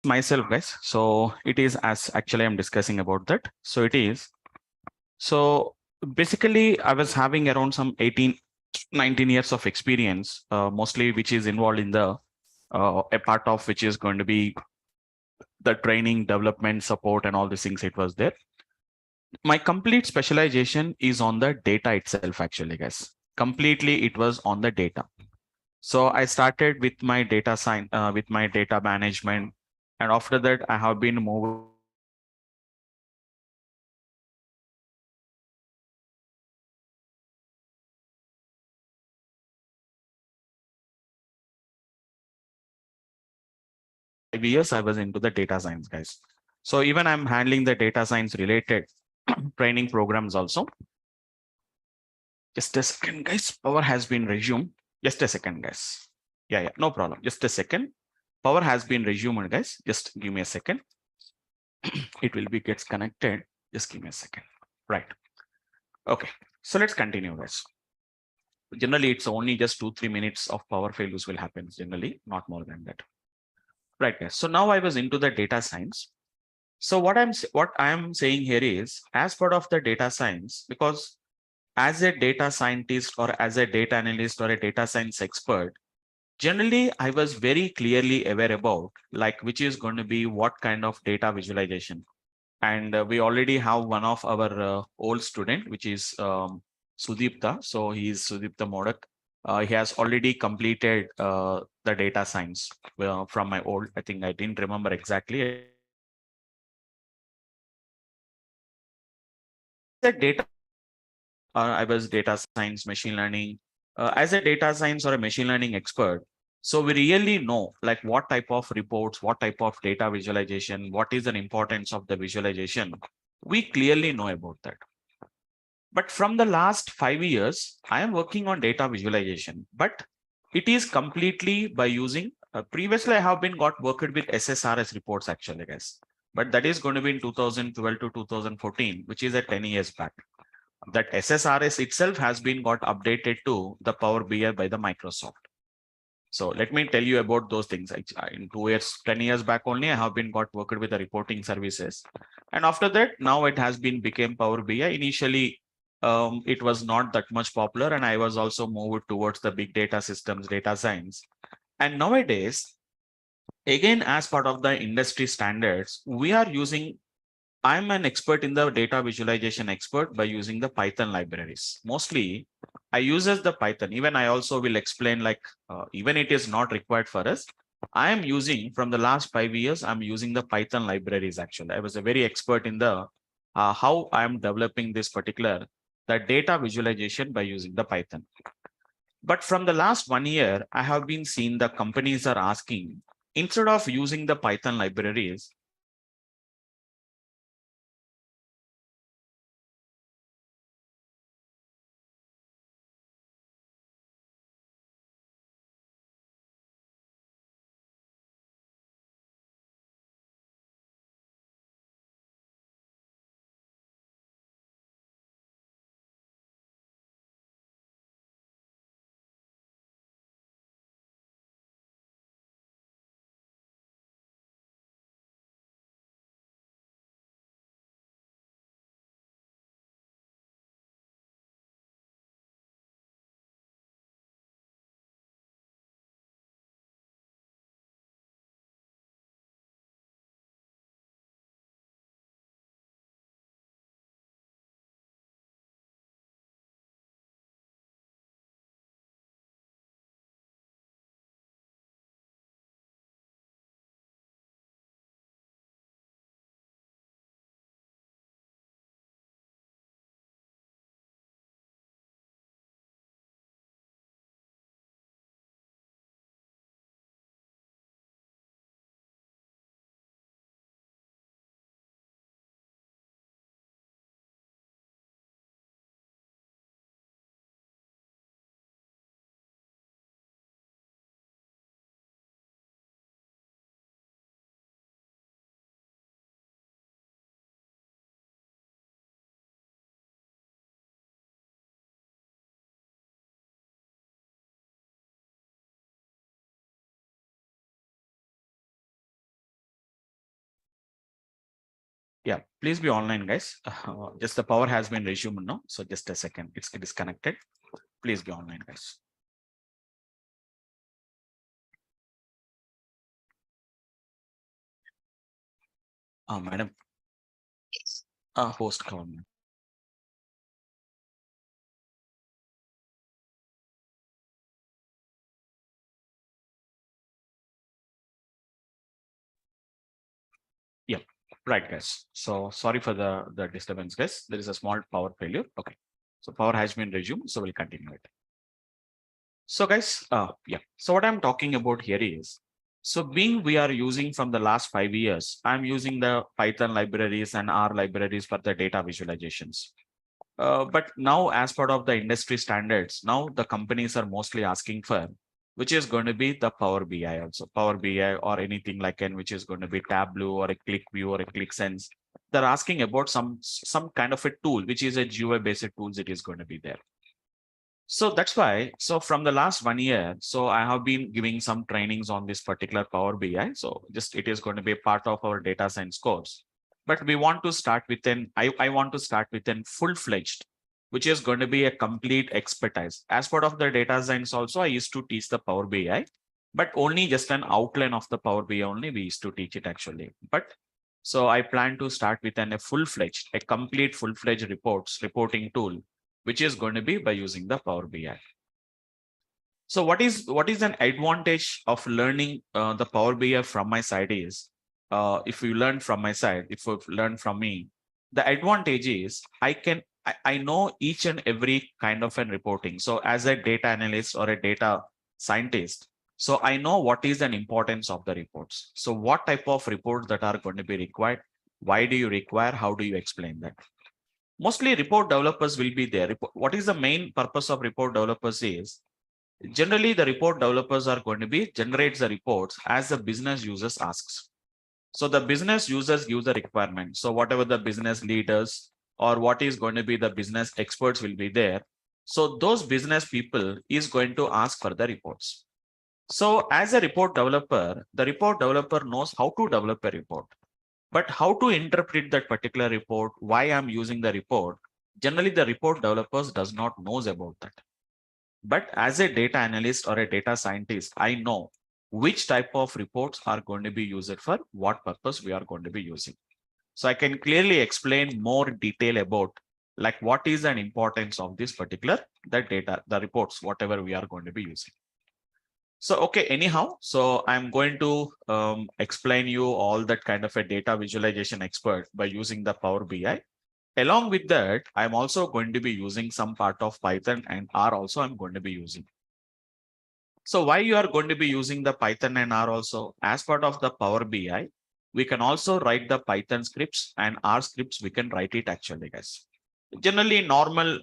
myself, guys. So it is as actually I'm discussing about that. So it is. So basically, I was having around some 18, 19 years of experience, mostly which is involved in the a part of which is going to be the training, development, support, and all these things. It was there. My complete specialization is on the data itself, actually, guys. Completely, it was on the data. So I started with my data science, with my data management, and after that, I have been moved years I was into the data science, guys. So even I'm handling the data science related training programs also. Just a second, guys. Power has been resumed. Just a second, guys. Yeah, no problem. Just a second. Power has been resumed, guys. Just give me a second. It will be gets connected. Just give me a second. Right. Okay. So let's continue, guys. Generally, it's only just 2-3 minutes of power failures will happen. Generally, not more than that. Right, guys. So now I was into the data science. So what I am saying here is, as part of the data science, because as a data scientist or as a data analyst or a data science expert, generally I was very clearly aware about like which is going to be what kind of data visualization. And we already have one of our old student, which is Sudipta. So he is Sudipta Modak. He has already completed the data science from my old. I think I didn't remember exactly. The data I was data science, machine learning. As a data science or a machine learning expert, so we really know like what type of reports, what type of data visualization, what is the importance of the visualization. We clearly know about that. But from the last 5 years, I am working on data visualization, but it is completely by using, previously I have been got worked with SSRS reports actually, guys. But that is going to be in 2012 to 2014, which is at 10 years back. That SSRS itself has been got updated to the Power BI by the Microsoft. So let me tell you about those things. In 2 years, 10 years back only, I have been got worked with the reporting services. And after that, now it has been became Power BI. Initially, it was not that much popular. And I was also moved towards the big data systems, data science. And nowadays, again, as part of the industry standards, we are using I'm an expert in the data visualization expert by using the Python libraries. Mostly, I uses the Python. Even I also will explain like, even it is not required for us. I am using from the last 5 years, I'm using the Python libraries actually. I was a very expert in the how I'm developing this particular the data visualization by using the Python. But from the last 1 year, I have been seeing the companies are asking, instead of using the Python libraries, Yeah, please be online, guys. Just the power has been resumed now. So just a second, it's disconnected. Please be online, guys. Madam, host government. Yeah, right, guys. So sorry for the disturbance, guys. There is a small power failure. Okay, so power has been resumed. So we'll continue it. So guys, yeah. So what I'm talking about here is, so being we are using from the last 5 years, I'm using the Python libraries and R libraries for the data visualizations. But now, as part of the industry standards, now the companies are mostly asking for, which is going to be the Power BI also, Power BI or anything like an, which is going to be Tableau or a ClickView or a ClickSense. They're asking about some kind of a tool, which is a GUI based tools. It is going to be there. So that's why, so from the last 1 year, so I have been giving some trainings on this particular Power BI. So just it is going to be a part of our data science course. But we want to start with I want to start with an full-fledged, which is going to be a complete expertise. As part of the data science also, I used to teach the Power BI, but only just an outline of the Power BI only we used to teach it actually. But so I plan to start with a full-fledged, a complete full-fledged reporting tool, which is going to be by using the Power BI. So what is an advantage of learning the Power BI from my side is, if you learn from my side, if you learn from me, the advantage is I know each and every kind of an reporting. So as a data analyst or a data scientist, so I know what is an importance of the reports. So what type of reports that are going to be required? Why do you require? How do you explain that? Mostly report developers will be there. What is the main purpose of report developers is, generally the report developers are going to be generates the reports as the business users asks. So the business users give the requirement. So whatever the business leaders or what is going to be the business experts will be there. So those business people is going to ask for the reports. So as a report developer, the report developer knows how to develop a report. But how to interpret that particular report, why I'm using the report, generally the report developers does not knows about that. But as a data analyst or a data scientist, I know which type of reports are going to be used for what purpose we are going to be using. So I can clearly explain more detail about like what is an importance of this particular the data, the reports, whatever we are going to be using. So, okay, anyhow, so I'm going to explain you all that kind of a data visualization expert by using the Power BI. Along with that, I'm also going to be using some part of Python and R also I'm going to be using. So why you are going to be using the Python and R also? As part of the Power BI, we can also write the Python scripts and R scripts, we can write it actually, guys. Generally, normal,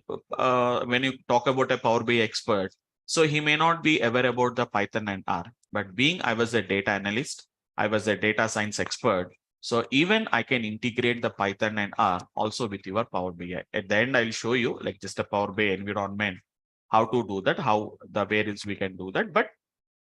when you talk about a Power BI expert, so he may not be aware about the Python and R, but being I was a data analyst, I was a data science expert. So even I can integrate the Python and R also with your Power BI. At the end, I'll show you like just a Power BI environment, how to do that, how the variants we can do that. But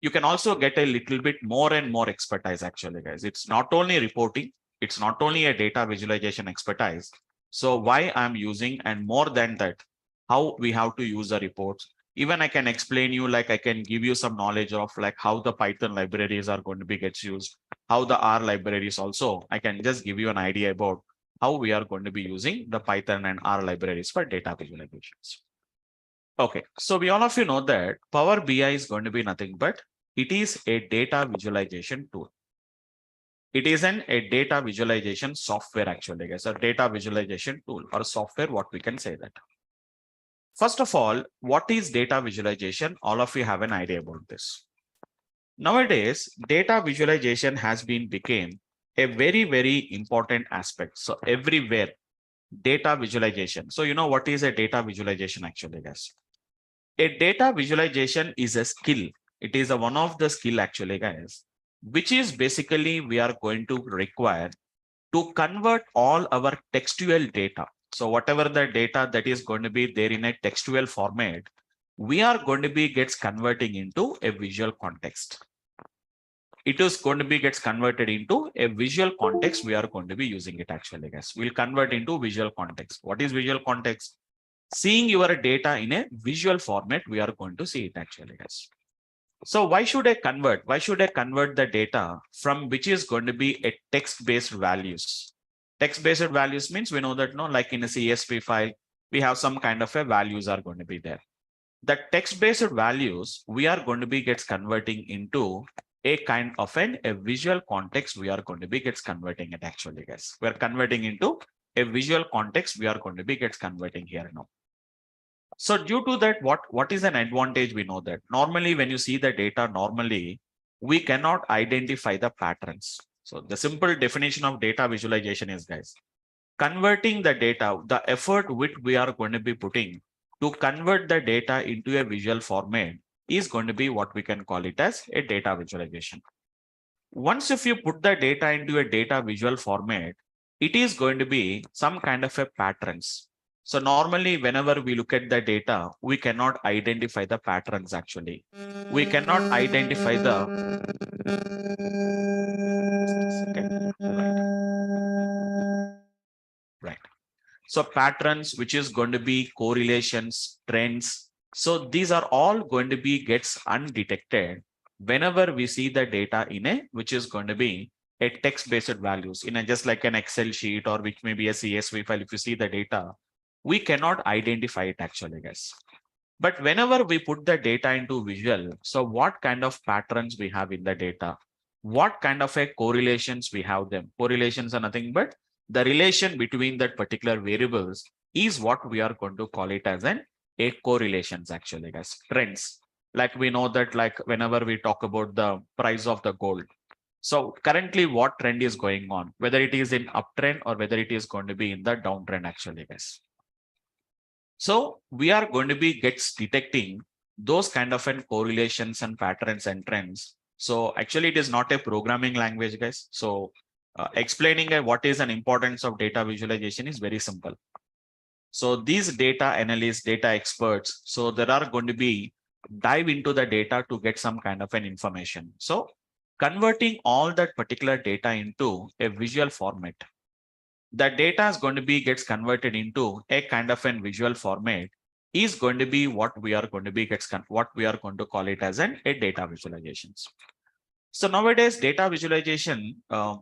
you can also get a little bit more and more expertise actually, guys. It's not only reporting, it's not only a data visualization expertise. So why I'm using, and more than that, how we have to use the reports. Even I can explain you, like I can give you some knowledge of like how the Python libraries are going to be gets used, how the R libraries also. I can just give you an idea about how we are going to be using the Python and R libraries for data visualizations. Okay, so we all of you know that Power BI is going to be nothing but it is a data visualization tool. It isn't a data visualization software actually, guys, a data visualization tool or software, what we can say that. First of all, what is data visualization? All of you have an idea about this. Nowadays, data visualization has been became a very, very important aspect. So everywhere, data visualization. So you know what is a data visualization actually, guys? A data visualization is a skill. It is a one of the skill actually, guys, which is basically we are going to require to convert all our textual data. So whatever the data that is going to be there in a textual format, we are going to be gets converting into a visual context. it is going to be gets converted into a visual context. We are going to be using it actually, guys. We'll convert into visual context. What is visual context? Seeing your data in a visual format, we are going to see it actually, guys. So why should I convert? Why should I convert the data from which is going to be a text-based values? Text-based values means we know that no, like in a CSV file, we have some kind of a values are going to be there. The text-based values we are going to be gets converting into a kind of a visual context. We are going to be gets converting it actually, guys. We are converting into a visual context. We are going to be gets converting here now. So due to that, what is an advantage? We know that normally when you see the data, normally we cannot identify the patterns. So the simple definition of data visualization is, guys, converting the data, the effort which we are going to be putting to convert the data into a visual format is going to be what we can call it as a data visualization. Once if you put the data into a data visual format, it is going to be some kind of a patterns. So normally, whenever we look at the data, we cannot identify the patterns actually. We cannot identify the right. So patterns, which is going to be correlations, trends. So these are all going to be gets undetected whenever we see the data in a, which is going to be a text-based values in a just like an Excel sheet or which may be a CSV file. If you see the data, we cannot identify it actually, guys. But whenever we put the data into visual, so what kind of patterns we have in the data, what kind of a correlations we have them. Correlations are nothing but the relation between that particular variables is what we are going to call it as an a correlations actually, guys. Trends. Like we know that like whenever we talk about the price of the gold. So currently what trend is going on, whether it is in uptrend or whether it is going to be in the downtrend actually, guys. So we are going to be gets detecting those kind of an correlations and patterns and trends. So actually it is not a programming language, guys. So explaining what is an importance of data visualization is very simple. So these data analysts, data experts, so there are going to be dive into the data to get some kind of an information. So converting all that particular data into a visual format, the data is going to be gets converted into a kind of an visual format is going to be what we are going to be what we are going to call it as a data visualizations. So nowadays data visualization,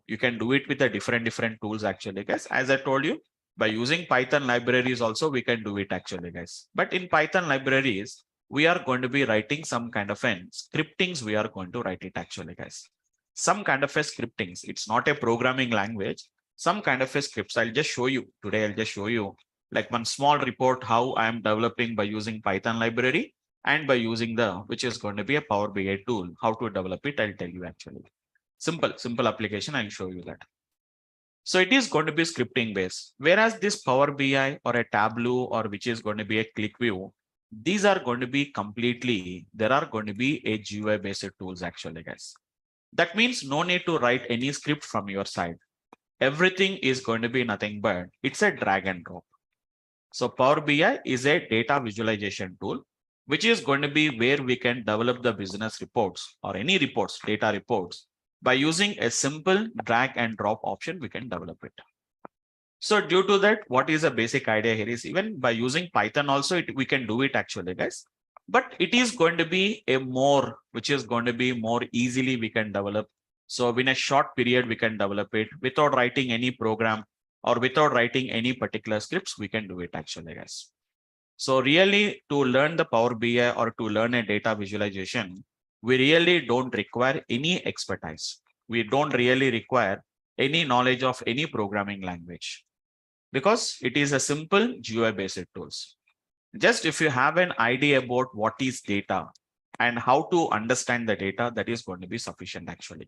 you can do it with the different tools actually, guys. As I told you, by using Python libraries also we can do it actually, guys. But in Python libraries, we are going to be writing some kind of an scriptings. We are going to write it actually, guys. Some kind of a scriptings. It's not a programming language. Some kind of a scripts. I'll just show you today. I'll just show you like one small report how I am developing by using Python library and by using the which is going to be a Power BI tool. How to develop it, I'll tell you actually. Simple application. I'll show you that. So it is going to be scripting based. Whereas this Power BI or a Tableau or which is going to be a click view, these are going to be completely, there are going to be a GUI based tools actually, guys. That means no need to write any script from your side. Everything is going to be nothing but it's a drag and drop. So Power BI is a data visualization tool, which is going to be where we can develop the business reports or any reports, data reports. By using a simple drag and drop option, we can develop it. So due to that, what is the basic idea here is even by using Python also, we can do it actually, guys. But it is going to be a more, which is going to be more easily we can develop. So in a short period, we can develop it without writing any program or without writing any particular scripts, we can do it actually, guys. So really to learn the Power BI or to learn a data visualization, we really don't require any expertise. We don't really require any knowledge of any programming language because it is a simple GUI based tools. Just if you have an idea about what is data and how to understand the data, that is going to be sufficient actually.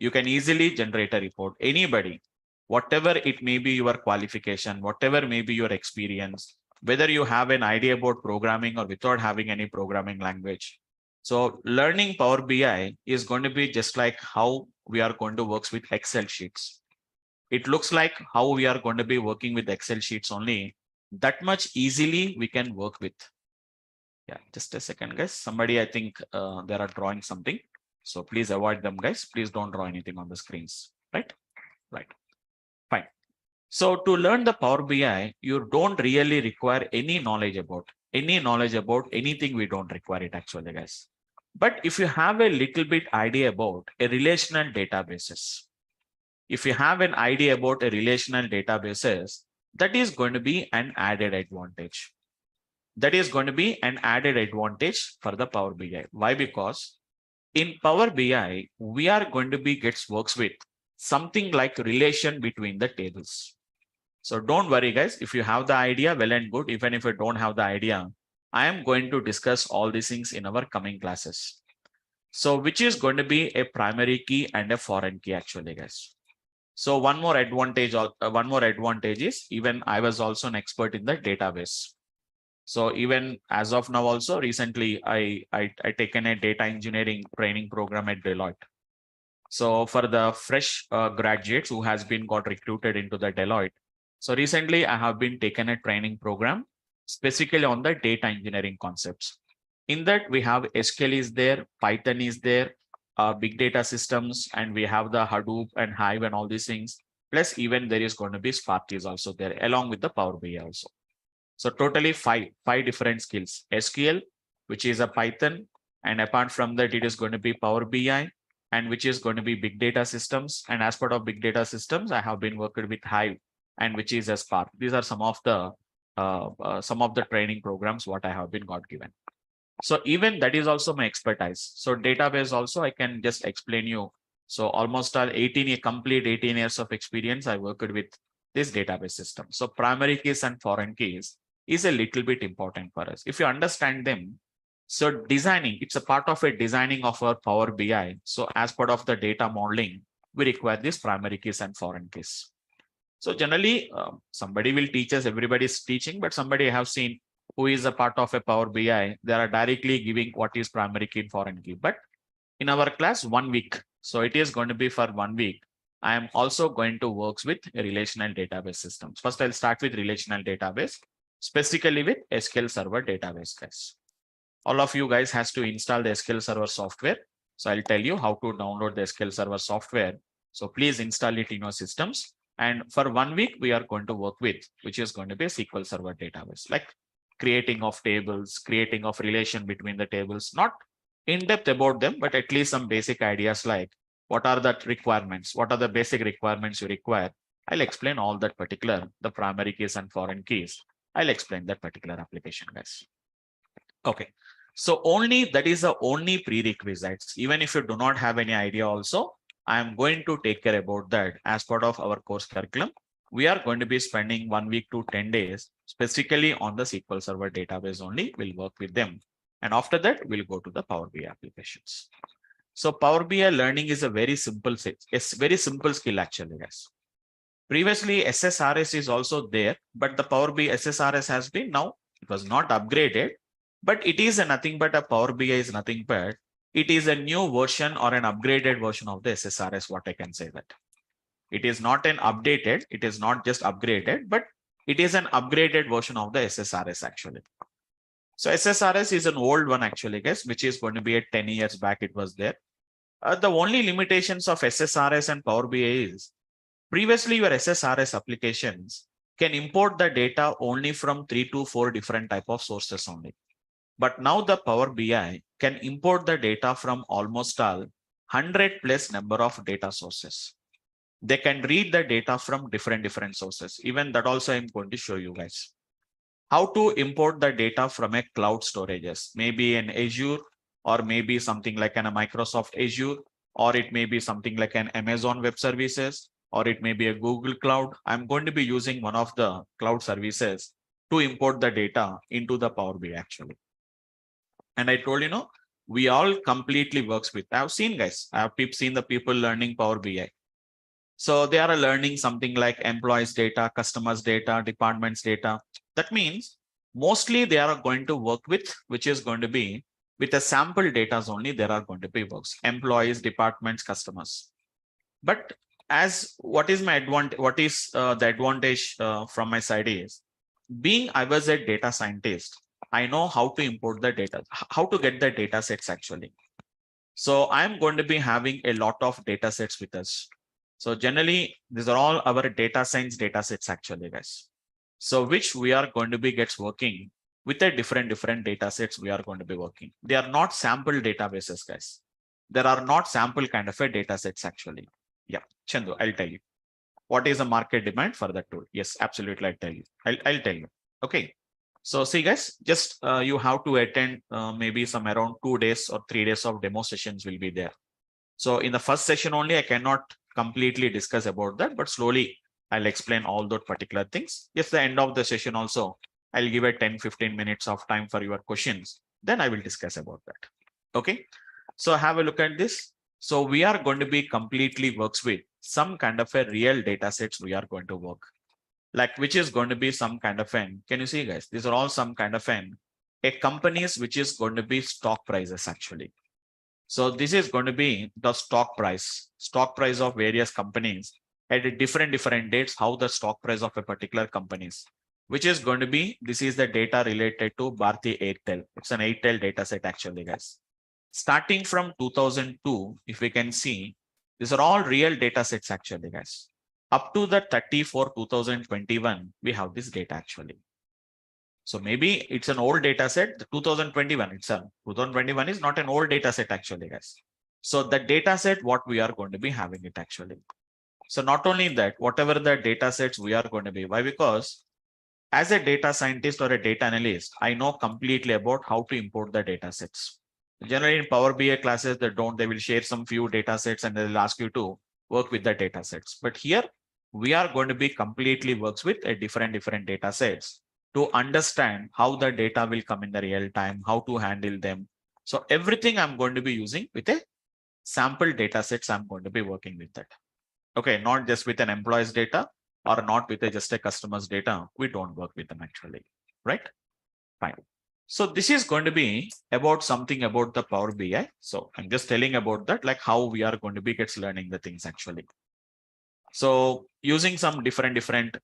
You can easily generate a report. Anybody, whatever it may be your qualification, whatever may be your experience, whether you have an idea about programming or without having any programming language. So learning Power BI is going to be just like how we are going to work with Excel sheets. It looks like how we are going to be working with Excel sheets only. That much easily we can work with. Yeah, just a second, guys. Somebody, I think they are drawing something. So please avoid them, guys. Please don't draw anything on the screens, right? Right. Fine. So to learn the Power BI, you don't really require any knowledge about anything. We don't require it actually, guys. But if you have a little bit idea about a relational databases, if you have an idea about a relational databases, that is going to be an added advantage. That is going to be an added advantage for the Power BI. Why? Because in Power BI, we are going to be works with something like relation between the tables. So don't worry, guys. If you have the idea, well and good. Even if you don't have the idea, I am going to discuss all these things in our coming classes. So which is going to be a primary key and a foreign key actually, guys. So one more advantage is even I was also an expert in the database. So even as of now, also recently, I taken a data engineering training program at Deloitte. So for the fresh graduates who has been got recruited into the Deloitte. So recently I have been taken a training program specifically on the data engineering concepts. In that we have SQL is there, Python is there, big data systems, and we have the Hadoop and Hive and all these things. Plus even there is going to be Spark is also there along with the Power BI also. So totally five different skills, SQL, which is a Python. And apart from that, it is going to be Power BI, and which is going to be big data systems. And as part of big data systems, I have been working with Hive, and which is a Spark. These are some of the training programs what I have been got given. So even that is also my expertise. So database also I can just explain you. So almost all complete 18 years of experience I worked with this database system. So primary keys and foreign keys is a little bit important for us. If you understand them, so designing, it's a part of a designing of our Power BI. So as part of the data modeling, we require these primary keys and foreign keys. So generally, somebody will teach us, everybody's teaching, but somebody I have seen who is a part of a Power BI, they are directly giving what is primary key and foreign key. But in our class, 1 week, so it is going to be for 1 week. I am also going to work with relational database systems. First, I'll start with relational database, specifically with SQL Server database, guys. All of you guys has to install the SQL Server software. So I'll tell you how to download the SQL Server software. So please install it in your systems. And for 1 week, we are going to work with, which is going to be a SQL Server database, like creating of tables, creating of relation between the tables, not in depth about them, but at least some basic ideas like what are the requirements, what are the basic requirements you require. I'll explain all that particular, the primary keys and foreign keys. I'll explain that particular application, guys. Okay. So only that is the only prerequisites. Even if you do not have any idea also, I am going to take care about that as part of our course curriculum. We are going to be spending 1 week to 10 days specifically on the SQL Server database only. We'll work with them. And after that, we'll go to the Power BI applications. So Power BI learning is a very simple skill actually, guys. Previously, SSRS is also there, but the Power BI SSRS has been now, it was not upgraded, but it is nothing but a Power BI is nothing but it is a new version or an upgraded version of the SSRS, what I can say that. It is not an updated, it is not just upgraded, but it is an upgraded version of the SSRS actually. So SSRS is an old one actually, guys, which is going to be 10 years back it was there. The only limitations of SSRS and Power BI is previously your SSRS applications can import the data only from 3 to 4 different type of sources only. But now the Power BI can import the data from almost all 100 plus number of data sources. They can read the data from different sources. Even that also I'm going to show you guys. How to import the data from a cloud storages, maybe an Azure, or maybe something like a Microsoft Azure, or it may be something like an Amazon Web Services, or it may be a Google Cloud. I'm going to be using one of the cloud services to import the data into the Power BI actually. And I told we all completely works with. I've seen guys, I've seen the people learning Power BI. So they are learning something like employees data, customers data, departments data. That means mostly they are going to work with, which is going to be with a sample data only. There are going to be works, employees, departments, customers. But as what is my advantage? What is the advantage from my side is being I was a data scientist. I know how to import the data, how to get the data sets actually. So I'm going to be having a lot of data sets with us. So generally, these are all our data science data sets actually, guys. So which we are going to be gets working with a different data sets we are going to be working. They are not sample databases, guys. There are not sample kind of a data sets actually. Yeah, Chandu, I'll tell you. What is the market demand for that tool? Yes, absolutely. I'll tell you. I'll tell you. Okay. So see guys, just you have to attend maybe some around 2 days or 3 days of demo sessions will be there. So in the first session only, I cannot completely discuss about that, but slowly I'll explain all those particular things. If the end of the session also, I'll give a 10-15 minutes of time for your questions. Then I will discuss about that. Okay. So have a look at this. So we are going to be completely works with some kind of a real data sets we are going to work. Like which is going to be some kind of an, can you see guys? These are all some kind of a companies which is going to be stock prices actually. So this is going to be the stock price of various companies at different dates, how the stock price of a particular companies, which is going to be, this is the data related to Bharti Airtel. It's an Airtel data set actually, guys. Starting from 2002, if we can see, these are all real data sets actually, guys. Up to the 34 2021, we have this data actually. So maybe it's an old data set, the 2021 itself. 2021 is not an old data set actually, guys. So the data set, what we are going to be having it actually. So not only that, whatever the data sets we are going to be, why? Because as a data scientist or a data analyst, I know completely about how to import the data sets. Generally in Power BI classes, they will share some few data sets and they'll ask you to work with the data sets. But here we are going to be completely works with a different data sets to understand how the data will come in the real time, how to handle them. So everything I'm going to be using with a sample data sets, I'm going to be working with that. Okay, not just with an employee's data or not with just a customer's data. We don't work with them actually, right? Fine. So this is going to be about something about the Power BI. So I'm just telling about that, like how we are going to be gets learning the things actually. So using some different,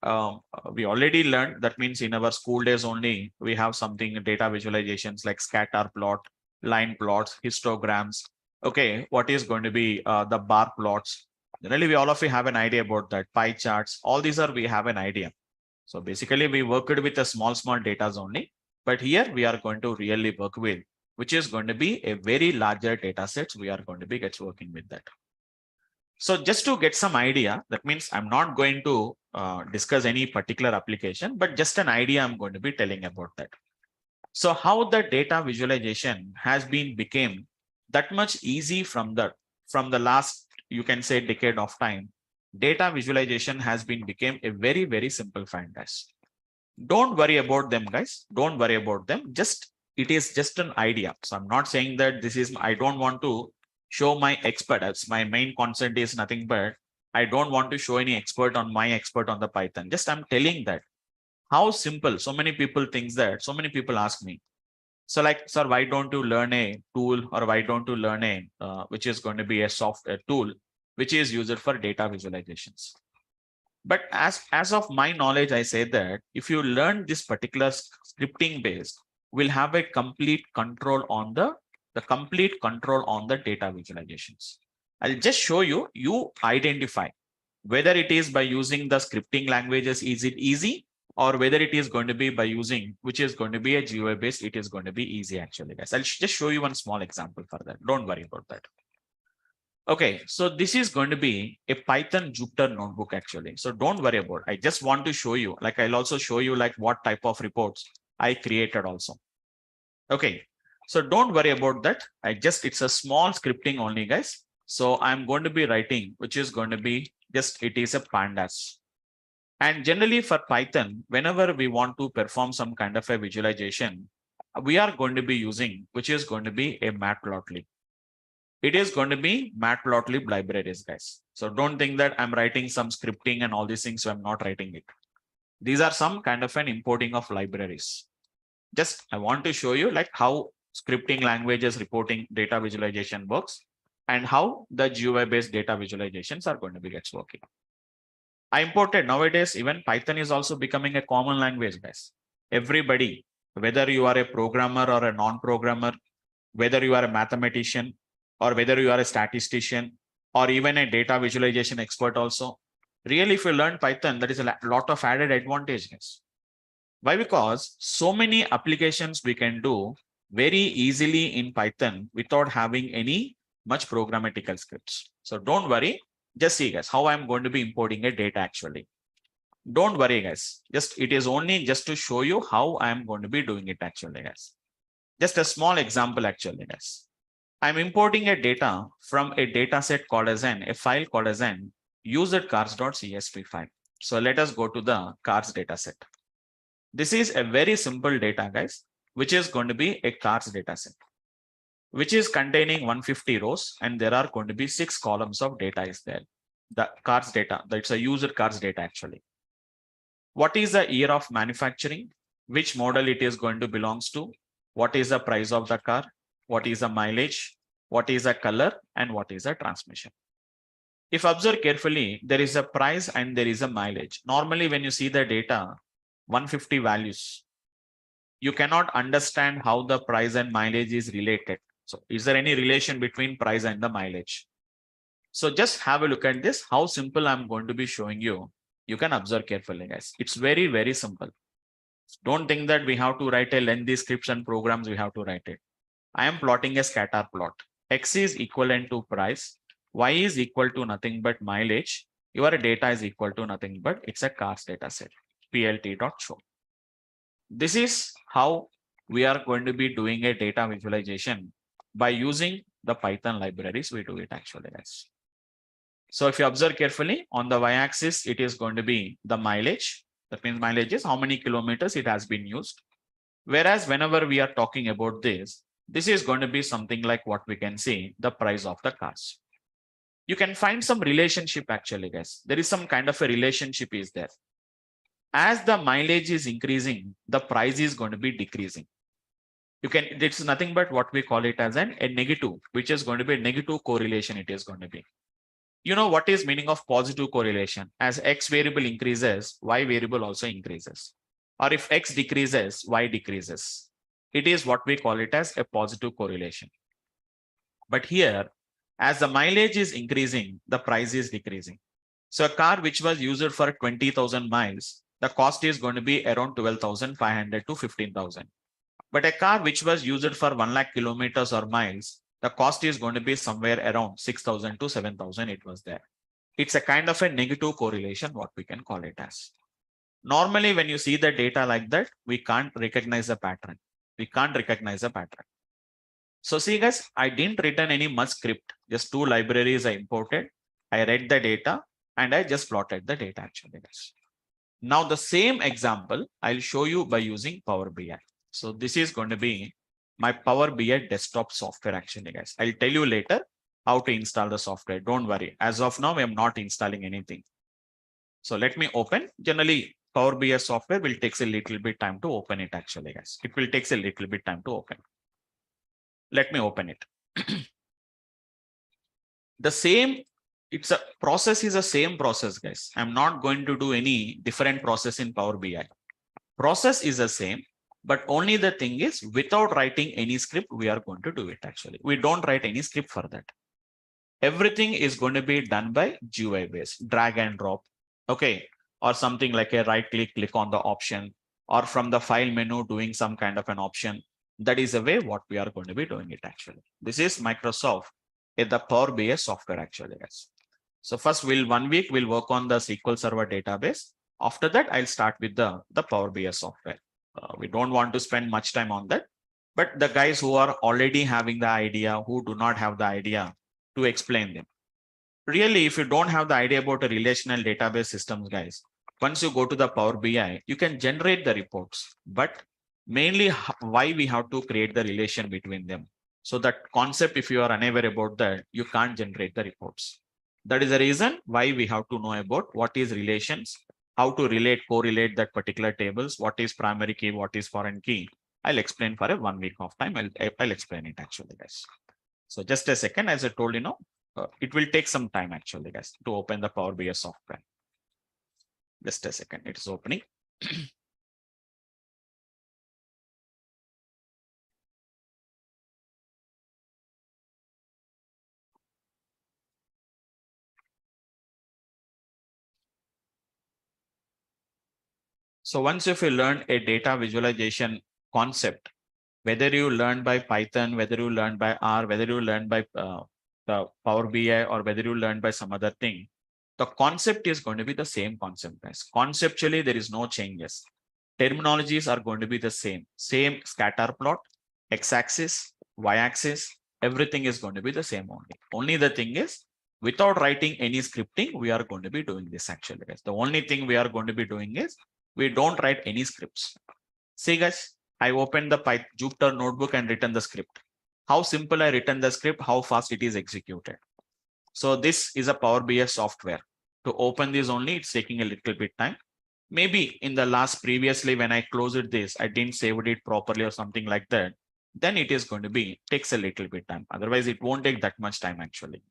we already learned, that means in our school days only, we have something data visualizations like scatter plot, line plots, histograms. Okay, what is going to be the bar plots? Generally, we all of you have an idea about that. Pie charts, all these are, we have an idea. So basically we worked with the small data only, but here we are going to really work with, which is going to be a very larger data sets. We are going to be gets working with that. So just to get some idea, that means I'm not going to discuss any particular application, but just an idea I'm going to be telling about that. So how the data visualization has been became that much easy from the last, you can say, decade of time. Data visualization has been became a very simple find, guys. Don't worry about them, guys. Don't worry about them. Just it is just an idea. So I'm not saying that this is, I don't want to show my expert. As my main concept is nothing but I don't want to show any expert on my expert on the Python. Just I'm telling that how simple. So many people think that. So many people ask me. So like, sir, why don't you learn a tool, or why don't you learn a which is going to be a software tool which is used for data visualizations? But as of my knowledge, I say that if you learn this particular scripting based, we'll have a complete control on the complete control on the data visualizations. I'll just show you, you identify whether it is by using the scripting languages, is it easy, or whether it is going to be by using, which is going to be a GUI based, it is going to be easy actually, guys. I'll just show you one small example for that. Don't worry about that. Okay, so this is going to be a Python Jupyter notebook actually. So don't worry about it. I just want to show you, like I'll also show you like what type of reports I created also. Okay, so don't worry about that. It's a small scripting only, guys. So I'm going to be writing, which is going to be just, it is a pandas. And generally for Python, whenever we want to perform some kind of a visualization, we are going to be using, which is going to be a matplotlib. It is going to be matplotlib libraries, guys. So don't think that I'm writing some scripting and all these things, so I'm not writing it. These are some kind of an importing of libraries. Just I want to show you like how scripting languages reporting data visualization works and how the GUI based data visualizations are going to be gets working. I imported nowadays, even Python is also becoming a common language, guys. Everybody, whether you are a programmer or a non-programmer, whether you are a mathematician, or whether you are a statistician or even a data visualization expert also. Really, if you learn Python, that is a lot of added advantages. Why? Because so many applications we can do very easily in Python without having any much programmatical scripts. So don't worry. Just see guys how I'm going to be importing a data actually. Don't worry guys. Just it is only just to show you how I'm going to be doing it actually guys. Just a small example actually guys. I'm importing a data from a data set called as a file called as an usercars.csv file. So let us go to the cars data set. This is a very simple data guys, which is going to be a cars data set, which is containing 150 rows and there are going to be 6 columns of data is there. The cars data, that's a user cars data actually. What is the year of manufacturing? Which model it is going to belongs to? What is the price of the car? What is the mileage? What is the color? And what is the transmission? If observe carefully, there is a price and there is a mileage. Normally, when you see the data, 150 values, you cannot understand how the price and mileage is related. So is there any relation between price and the mileage? So just have a look at this, how simple I'm going to be showing you. You can observe carefully, guys. It's very, very simple. Don't think that we have to write a lengthy scripts and programs, we have to write it. I am plotting a scatter plot. X is equivalent to price. Y is equal to nothing but mileage. Your data is equal to nothing but it's a cars data set. plt.show. This is how we are going to be doing a data visualization by using the Python libraries. We do it actually, guys. So if you observe carefully on the y-axis, it is going to be the mileage. That means mileage is how many kilometers it has been used. Whereas whenever we are talking about this is going to be something like what we can see, the price of the cars. You can find some relationship actually, guys. There is some kind of a relationship is there. As the mileage is increasing, the price is going to be decreasing. You can, it's nothing but what we call it as a negative, which is going to be a negative correlation. It is going to be. You know what is meaning of positive correlation? As X variable increases, Y variable also increases. Or if X decreases, Y decreases. It is what we call it as a positive correlation. But here, as the mileage is increasing, the price is decreasing. So a car which was used for 20,000 miles, the cost is going to be around 12,500 to 15,000. But a car which was used for 1 lakh kilometers or miles, the cost is going to be somewhere around 6,000 to 7,000. It was there. It's a kind of a negative correlation, what we can call it as. Normally, when you see the data like that, we can't recognize a pattern. We can't recognize a pattern. So see guys, I didn't return any much script. Just 2 libraries I imported. I read the data and I just plotted the data actually, guys. Now the same example I'll show you by using Power BI. So this is going to be my Power BI desktop software actually, guys. I'll tell you later how to install the software. Don't worry. As of now, I'm not installing anything. So let me open. Generally, Power BI software will take a little bit time to open it actually, guys. It will take a little bit time to open. Let me open it. The same, it's a process is the same process, guys. I'm not going to do any different process in Power BI. Process is the same, but only the thing is without writing any script, we are going to do it actually. We don't write any script for that. Everything is going to be done by GUI based, drag and drop. Okay. Or something like a right click, click on the option, or from the file menu doing some kind of an option. That is the way what we are going to be doing it actually. This is Microsoft in the Power BI software actually, guys. So first 1 week we'll work on the SQL Server database. After that, I'll start with the Power BI software. We don't want to spend much time on that, but the guys who are already having the idea, who do not have the idea, to explain them. Really, if you don't have the idea about a relational database systems, guys, once you go to the Power BI, you can generate the reports, but mainly why we have to create the relation between them. So that concept, if you are unaware about that, you can't generate the reports. That is the reason why we have to know about what is relations, how to relate, correlate that particular tables, what is primary key, what is foreign key. I'll explain for a 1 week of time. I'll explain it actually, guys. So just a second, as I told you, it will take some time actually, guys, to open the Power BI software. Just a second, it is opening. So once if you learn a data visualization concept, whether you learn by Python, whether you learn by R, whether you learn by the Power BI, or whether you learn by some other thing, the concept is going to be the same concept, guys. Conceptually, there is no changes. Terminologies are going to be the same scatter plot, x-axis, y-axis, everything is going to be the same only. Only the thing is, without writing any scripting, we are going to be doing this actually, guys. The only thing we are going to be doing is, we don't write any scripts. See, guys, I opened the Jupyter notebook and written the script. How simple I written the script, how fast it is executed. So this is a Power BI software. To open this only, it's taking a little bit time. Maybe in the last previously, when I closed this, I didn't save it properly or something like that. Then it is going to be, takes a little bit time. Otherwise, it won't take that much time actually.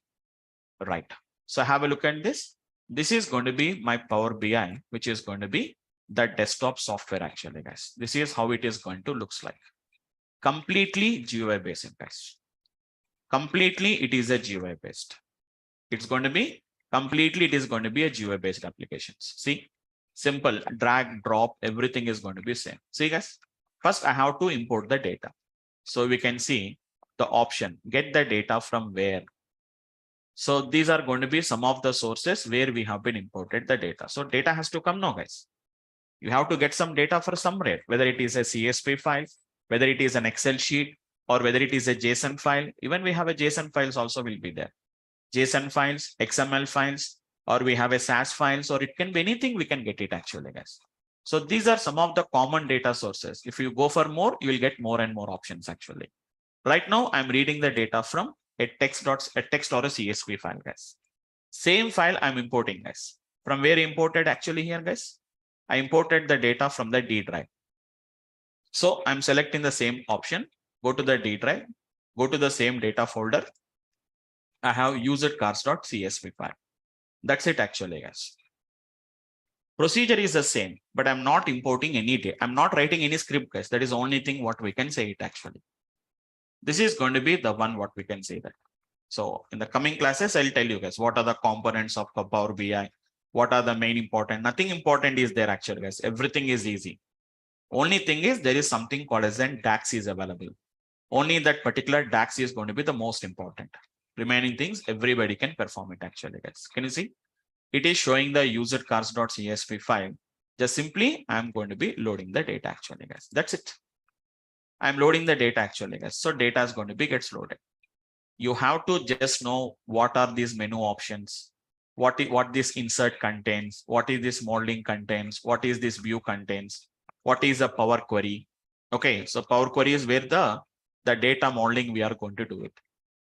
Right. So have a look at this. This is going to be my Power BI, which is going to be the desktop software actually, guys. This is how it is going to looks like. Completely GUI based, guys. Completely, it is a GUI based. It's going to be completely, it is going to be a GUI based applications. See, simple drag, drop, everything is going to be same. See, guys, first I have to import the data. So we can see the option, get the data from where. So these are going to be some of the sources where we have been imported the data. So data has to come now, guys. You have to get some data for somewhere, whether it is a CSV file, whether it is an Excel sheet, or whether it is a JSON file. Even we have a JSON files also will be there. JSON files, XML files, or we have a SAS files, or it can be anything, we can get it actually, guys. So these are some of the common data sources. If you go for more, you will get more and more options actually. Right now, I'm reading the data from a text or a CSV file, guys. Same file I'm importing, guys. From where imported actually here, guys? I imported the data from the D drive. So I'm selecting the same option, go to the D drive, go to the same data folder. I have used cars.csv file. That's it actually, guys. Procedure is the same, but I'm not importing any data. I'm not writing any script, guys. That is the only thing what we can say it actually. This is going to be the one what we can say that. So in the coming classes, I'll tell you guys what are the components of Power BI, what are the main important. Nothing important is there actually, guys. Everything is easy. Only thing is there is something called as an DAX is available. Only that particular DAX is going to be the most important. Remaining things, everybody can perform it actually, guys. Can you see? It is showing the user cars.csv file. Just simply, I'm going to be loading the data actually, guys. That's it. I'm loading the data actually, guys. So data is going to be gets loaded. You have to just know what are these menu options, what this insert contains, what is this modeling contains, what is this view contains, what is a Power Query. Okay, so Power Query is where the data modeling we are going to do it.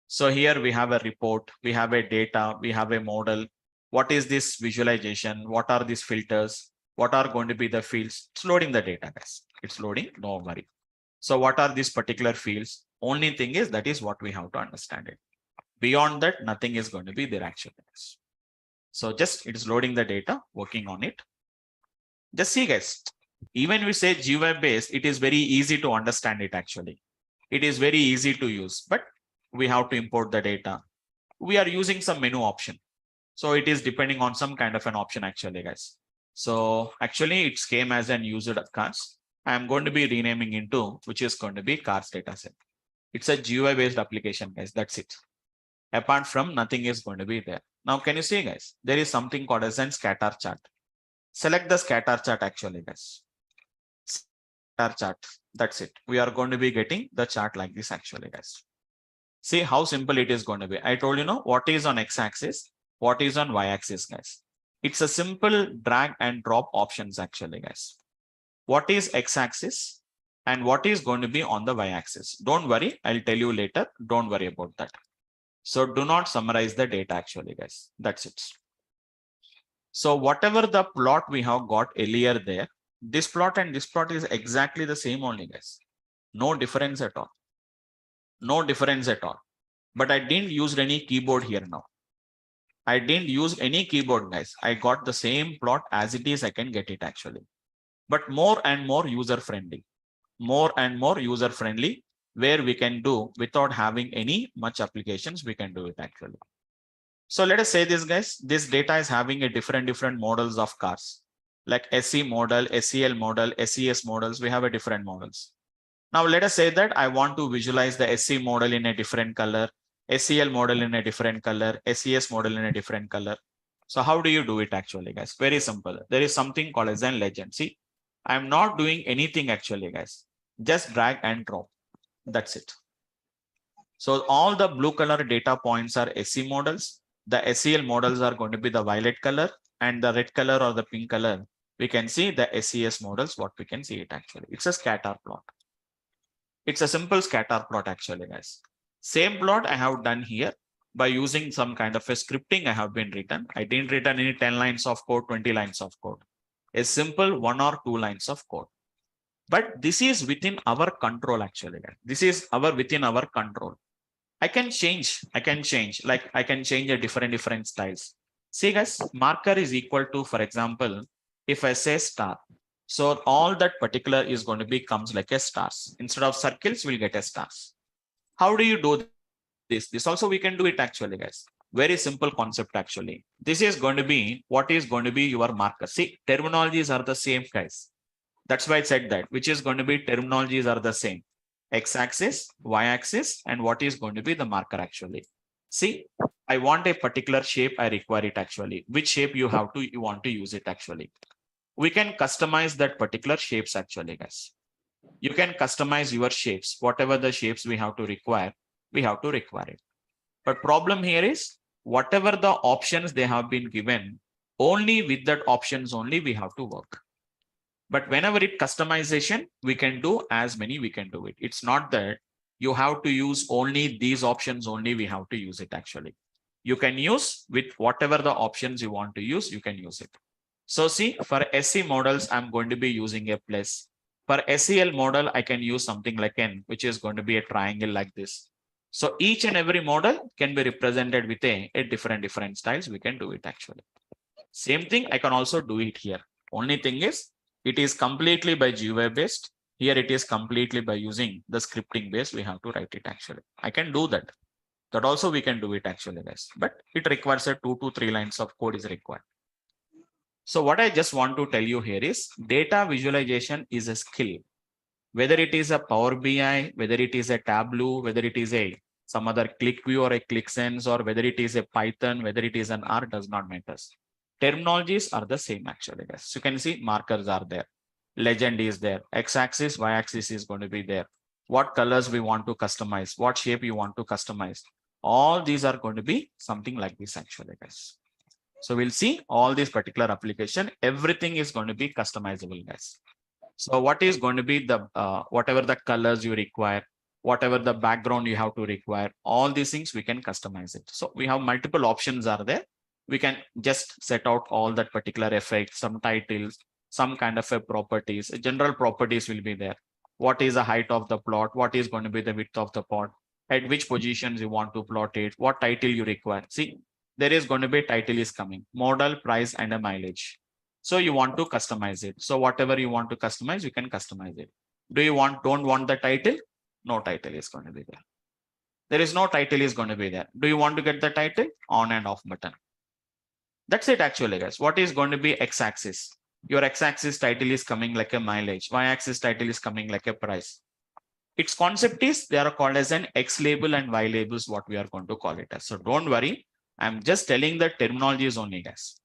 So here we have a report, we have a data, we have a model. What is this visualization? What are these filters? What are going to be the fields? It's loading the data, guys. It's loading, no worry. So what are these particular fields? Only thing is that is what we have to understand it. Beyond that, nothing is going to be there actually. So just it is loading the data, working on it. Just see, guys, even we say GUI based, it is very easy to understand it actually. It is very easy to use, but we have to import the data. We are using some menu option. So it is depending on some kind of an option actually, guys. So actually it came as an user cars. I am going to be renaming into, which is going to be cars dataset. It's a GUI based application, guys. That's it. Apart from nothing is going to be there. Now, can you see, guys? There is something called as an scatter chart. Select the scatter chart actually, guys. Scatter chart. That's it. We are going to be getting the chart like this actually, guys. See how simple it is going to be. I told you know what is on x-axis, what is on y-axis, guys. It's a simple drag and drop options actually, guys. What is x-axis and what is going to be on the y-axis? Don't worry, I'll tell you later. Don't worry about that. So do not summarize the data actually, guys. That's it. So whatever the plot we have got earlier there, this plot and this plot is exactly the same only, guys. No difference at all. No difference at all. But I didn't use any keyboard here now. I didn't use any keyboard, guys. I got the same plot as it is. I can get it actually. But more and more user friendly. More and more user friendly, where we can do without having any much applications, we can do it actually. So let us say this, guys, this data is having a different models of cars. like SE model, SEL model, SES models. We have a different models. Now let us say that I want to visualize the SE model in a different color, SEL model in a different color, SES model in a different color. So how do you do it actually, guys? Very simple. There is something called as a legend. See, I'm not doing anything actually, guys. Just drag and drop. That's it. So all the blue color data points are SE models. The SEL models are going to be the violet color, and the red color or the pink color, we can see the SES models, what we can see it actually. It's a scatter plot. It's a simple scatter plot actually, guys. Same plot I have done here by using some kind of a scripting I have been written. I didn't written any 10 lines of code, 20 lines of code. A simple 1 or 2 lines of code. But this is within our control actually. This is within our control. I can change, like I can change a different styles. See guys, marker is equal to, for example, if I say star, so all that particular is going to be comes like a stars. Instead of circles, we'll get a stars. How do you do this? This also we can do it actually, guys. Very simple concept actually. This is going to be what is going to be your marker. See, terminologies are the same, guys. That's why I said that, which is going to be terminologies are the same. X-axis, Y-axis, and what is going to be the marker actually. See, I want a particular shape, I require it actually. Which shape you want to use it actually. We can customize that particular shapes actually, guys. You can customize your shapes, whatever the shapes we have to require it. But problem here is whatever the options they have been given, only with that options only we have to work. But whenever it customization, we can do as many we can do it. It's not that you have to use only these options only we have to use it actually. You can use with whatever the options you want to use, you can use it. So see, for SE models, I'm going to be using a plus. For SEL model, I can use something like n, which is going to be a triangle like this. So each and every model can be represented with a different styles. We can do it actually. Same thing, I can also do it here. Only thing is, it is completely by GUI based. Here it is completely by using the scripting base. We have to write it actually. I can do that. That also we can do it actually, guys. But it requires a 2 to 3 lines of code is required. So what I just want to tell you here is data visualization is a skill. Whether it is a Power BI, whether it is a Tableau, whether it is a some other ClickView or a ClickSense, or whether it is a Python, whether it is an R, does not matter. Terminologies are the same actually, guys. So you can see markers are there. Legend is there. X-axis, Y-axis is going to be there. What colors we want to customize, what shape you want to customize. All these are going to be something like this actually, guys. So we'll see all these particular application. Everything is going to be customizable, guys. So what is going to be the whatever the colors you require, whatever the background you have to require, all these things we can customize it. So we have multiple options are there. We can just set out all that particular effects, some titles, some kind of a properties. General properties will be there. What is the height of the plot? What is going to be the width of the plot? At which positions you want to plot it? What title you require? See, there is going to be a title is coming, model, price, and a mileage. So you want to customize it. So whatever you want to customize, you can customize it. Do you don't want the title? No title is going to be there. There is no title is going to be there. Do you want to get the title? On and off button. That's it actually, guys. What is going to be X-axis? Your X-axis title is coming like a mileage. Y-axis title is coming like a price. Its concept is they are called as an X label and Y labels, what we are going to call it as. So don't worry. I'm just telling the terminologies only, guys.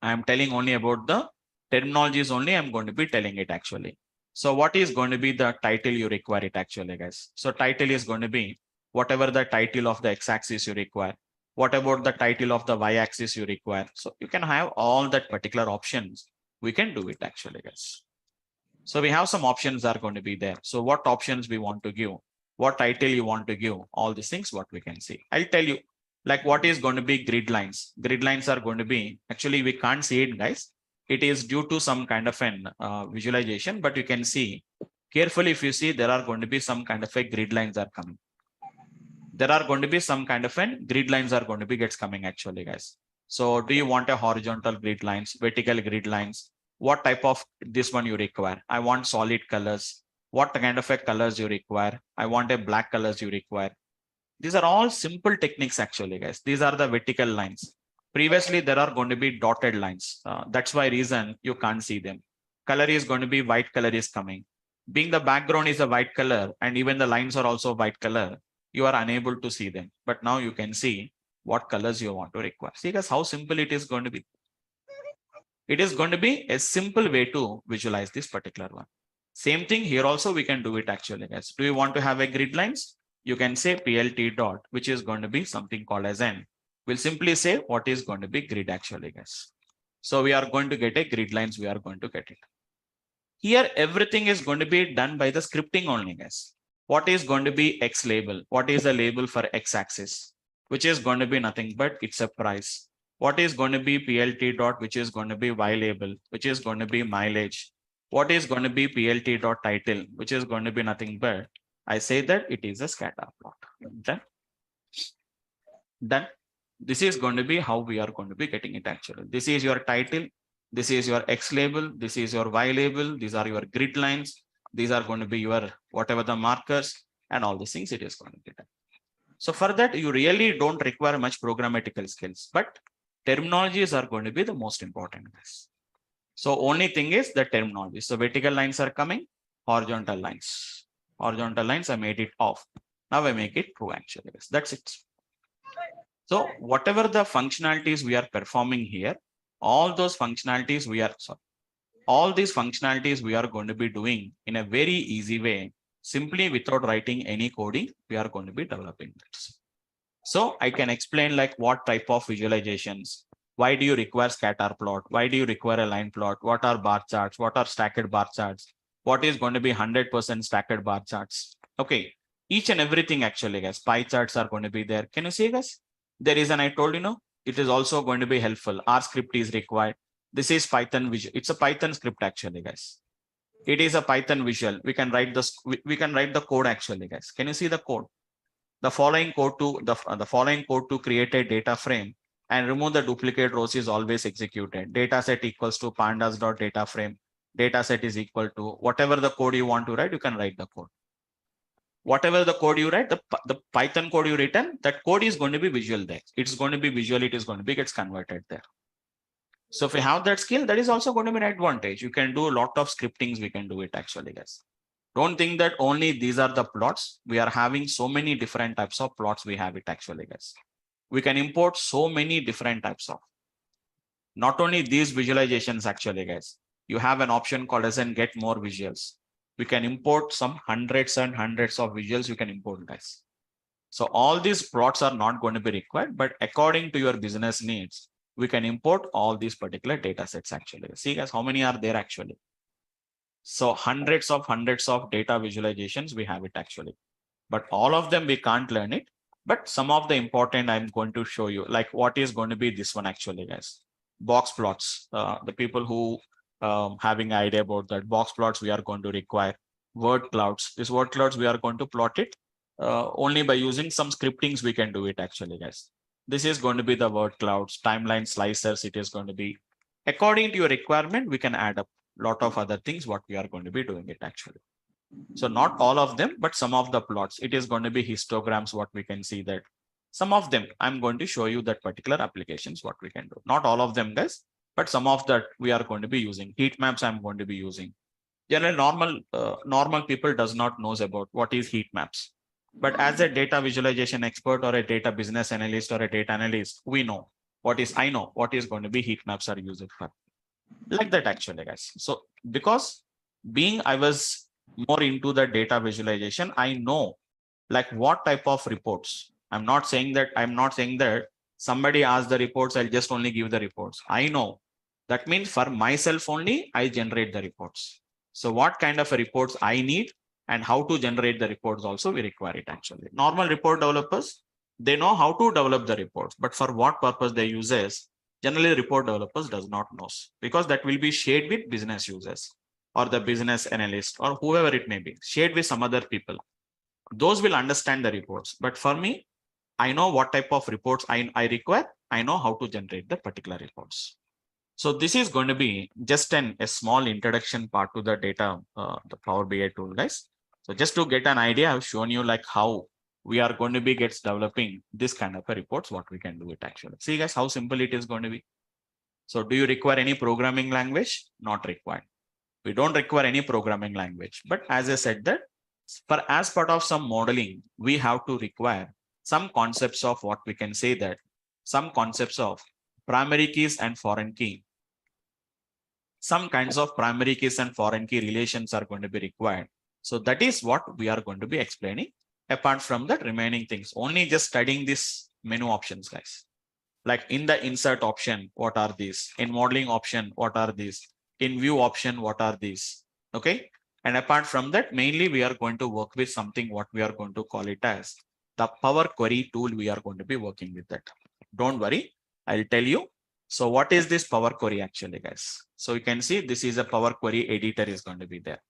I'm telling only about the terminologies only. I'm going to be telling it actually. So what is going to be the title you require it actually, guys? So title is going to be whatever the title of the X-axis you require. What about the title of the Y-axis you require? So you can have all that particular options. We can do it actually, guys. So we have some options are going to be there. So what options we want to give, what title you want to give, all these things, what we can see. I'll tell you, like what is going to be grid lines. Grid lines are going to be, actually we can't see it, guys. It is due to some kind of an visualization, but you can see carefully. If you see, there are going to be some kind of a grid lines are coming. There are going to be some kind of an grid lines are going to be gets coming actually, guys. So do you want a horizontal grid lines, vertical grid lines? What type of this one you require? I want solid colors. What kind of a colors you require? I want a black colors you require. These are all simple techniques actually, guys. These are the vertical lines. Previously, there are going to be dotted lines. That's why reason you can't see them. Color is going to be white color is coming. Being the background is a white color and even the lines are also white color, you are unable to see them. But now you can see what colors you want to require. See guys how simple it is going to be. It is going to be a simple way to visualize this particular one. Same thing here also we can do it actually guys. Do you want to have a grid lines? You can say PLT dot, which is going to be something called as n. We'll simply say what is going to be grid actually guys. So we are going to get a grid lines, we are going to get it. Here everything is going to be done by the scripting only guys. What is going to be X label? What is the label for X axis? Which is going to be nothing but it's a price. What is going to be PLT dot, which is going to be Y label, which is going to be mileage. What is going to be PLT dot title, which is going to be nothing but I say that it is a scatter plot. Done. Done. This is going to be how we are going to be getting it actually. This is your title. This is your X label. This is your Y label. These are your grid lines. These are going to be your whatever the markers and all these things it is going to be done. So for that, you really don't require much programmatical skills, but terminologies are going to be the most important. So only thing is the terminology. So vertical lines are coming, horizontal lines. Horizontal lines, I made it off. Now I make it true actually. That's it. So whatever the functionalities we are performing here, all those functionalities we are, sorry, all these functionalities we are going to be doing in a very easy way, simply without writing any coding, we are going to be developing this. So I can explain like what type of visualizations, why do you require scatter plot? Why do you require a line plot? What are bar charts? What are stacked bar charts? What is going to be 100% stacked bar charts? Okay, each and everything actually guys, pie charts are going to be there. Can you see guys? There is, and I told you know, it is also going to be helpful. R script is required. This is Python visual. It's a Python script actually guys. It is a Python visual. We can write this. We can write the code actually guys. Can you see the code? The following code to create a data frame and remove the duplicate rows is always executed. Data set equals to pandas dot data frame. Data set is equal to whatever the code you want to write. You can write the code. Whatever the code you write, the Python code you written, that code is going to be visual there. It's going to be visual. It is going to be gets converted there. So if you have that skill, that is also going to be an advantage. You can do a lot of scriptings. We can do it actually, guys. Don't think that only these are the plots. We are having so many different types of plots. We have it actually, guys. We can import so many different types of. Not only these visualizations actually, guys. You have an option called as and get more visuals. We can import some hundreds and hundreds of visuals you can import, guys. So all these plots are not going to be required, but according to your business needs, we can import all these particular data sets actually. See guys, how many are there actually? So hundreds of data visualizations we have it actually, but all of them we can't learn it. But some of the important I'm going to show you, like what is going to be this one actually, guys. Box plots. The people who having idea about that box plots, we are going to require word clouds. This word clouds we are going to plot it only by using some scriptings. We can do it actually, guys. This is going to be the word clouds, timeline slicers. It is going to be according to your requirement. We can add up a lot of other things what we are going to be doing it actually. So not all of them, but some of the plots. It is going to be histograms. What we can see that some of them I'm going to show you that particular applications what we can do. Not all of them, guys, but some of that we are going to be using. Heat maps I'm going to be using. Generally, normal people does not knows about what is heat maps. But as a data visualization expert or a data business analyst or a data analyst, we know what is, I know what is going to be heat maps are used for. Like that actually, guys. So because being I was more into the data visualization, I know like what type of reports. I'm not saying that somebody asks the reports, I'll just only give the reports. I know that means for myself only, I generate the reports. So what kind of reports I need and how to generate the reports also we require it actually. Normal report developers, they know how to develop the reports, but for what purpose they use is generally report developers does not know, because that will be shared with business users or the business analyst or whoever it may be, shared with some other people. Those will understand the reports. But for me, I know what type of reports I require. I know how to generate the particular reports. So this is going to be just a small introduction part to the data, the Power BI tool, guys. So just to get an idea, I've shown you like how we are going to be gets developing this kind of a reports, what we can do it actually. See guys, how simple it is going to be. So do you require any programming language? Not required. We don't require any programming language. But as I said that for as part of some modeling, we have to require some concepts of what we can say that some concepts of primary keys and foreign key. Some kinds of primary keys and foreign key relations are going to be required. So that is what we are going to be explaining. Apart from that remaining things, only just studying this menu options, guys. Like in the insert option, what are these? In modeling option, what are these? In view option, what are these? Okay. And apart from that, mainly we are going to work with something what we are going to call it as the Power Query tool. We are going to be working with that. Don't worry, I'll tell you. So what is this Power Query actually, guys? So you can see this is a Power Query editor is going to be there,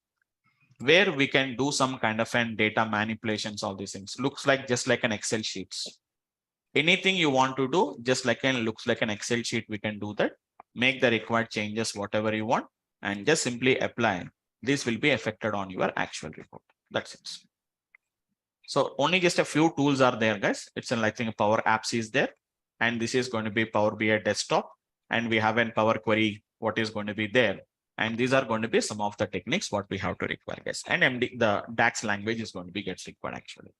where we can do some kind of an data manipulations, all these things. Looks like just like an Excel sheets. Anything you want to do, just like an looks like an Excel sheet, we can do that. Make the required changes, whatever you want, and just simply apply. This will be affected on your actual report. That's it. So only just a few tools are there, guys. It's like Power Apps is there, and this is going to be Power BI desktop, and we have a Power Query what is going to be there. And these are going to be some of the techniques what we have to require, guys. And the DAX language is going to be gets required actually.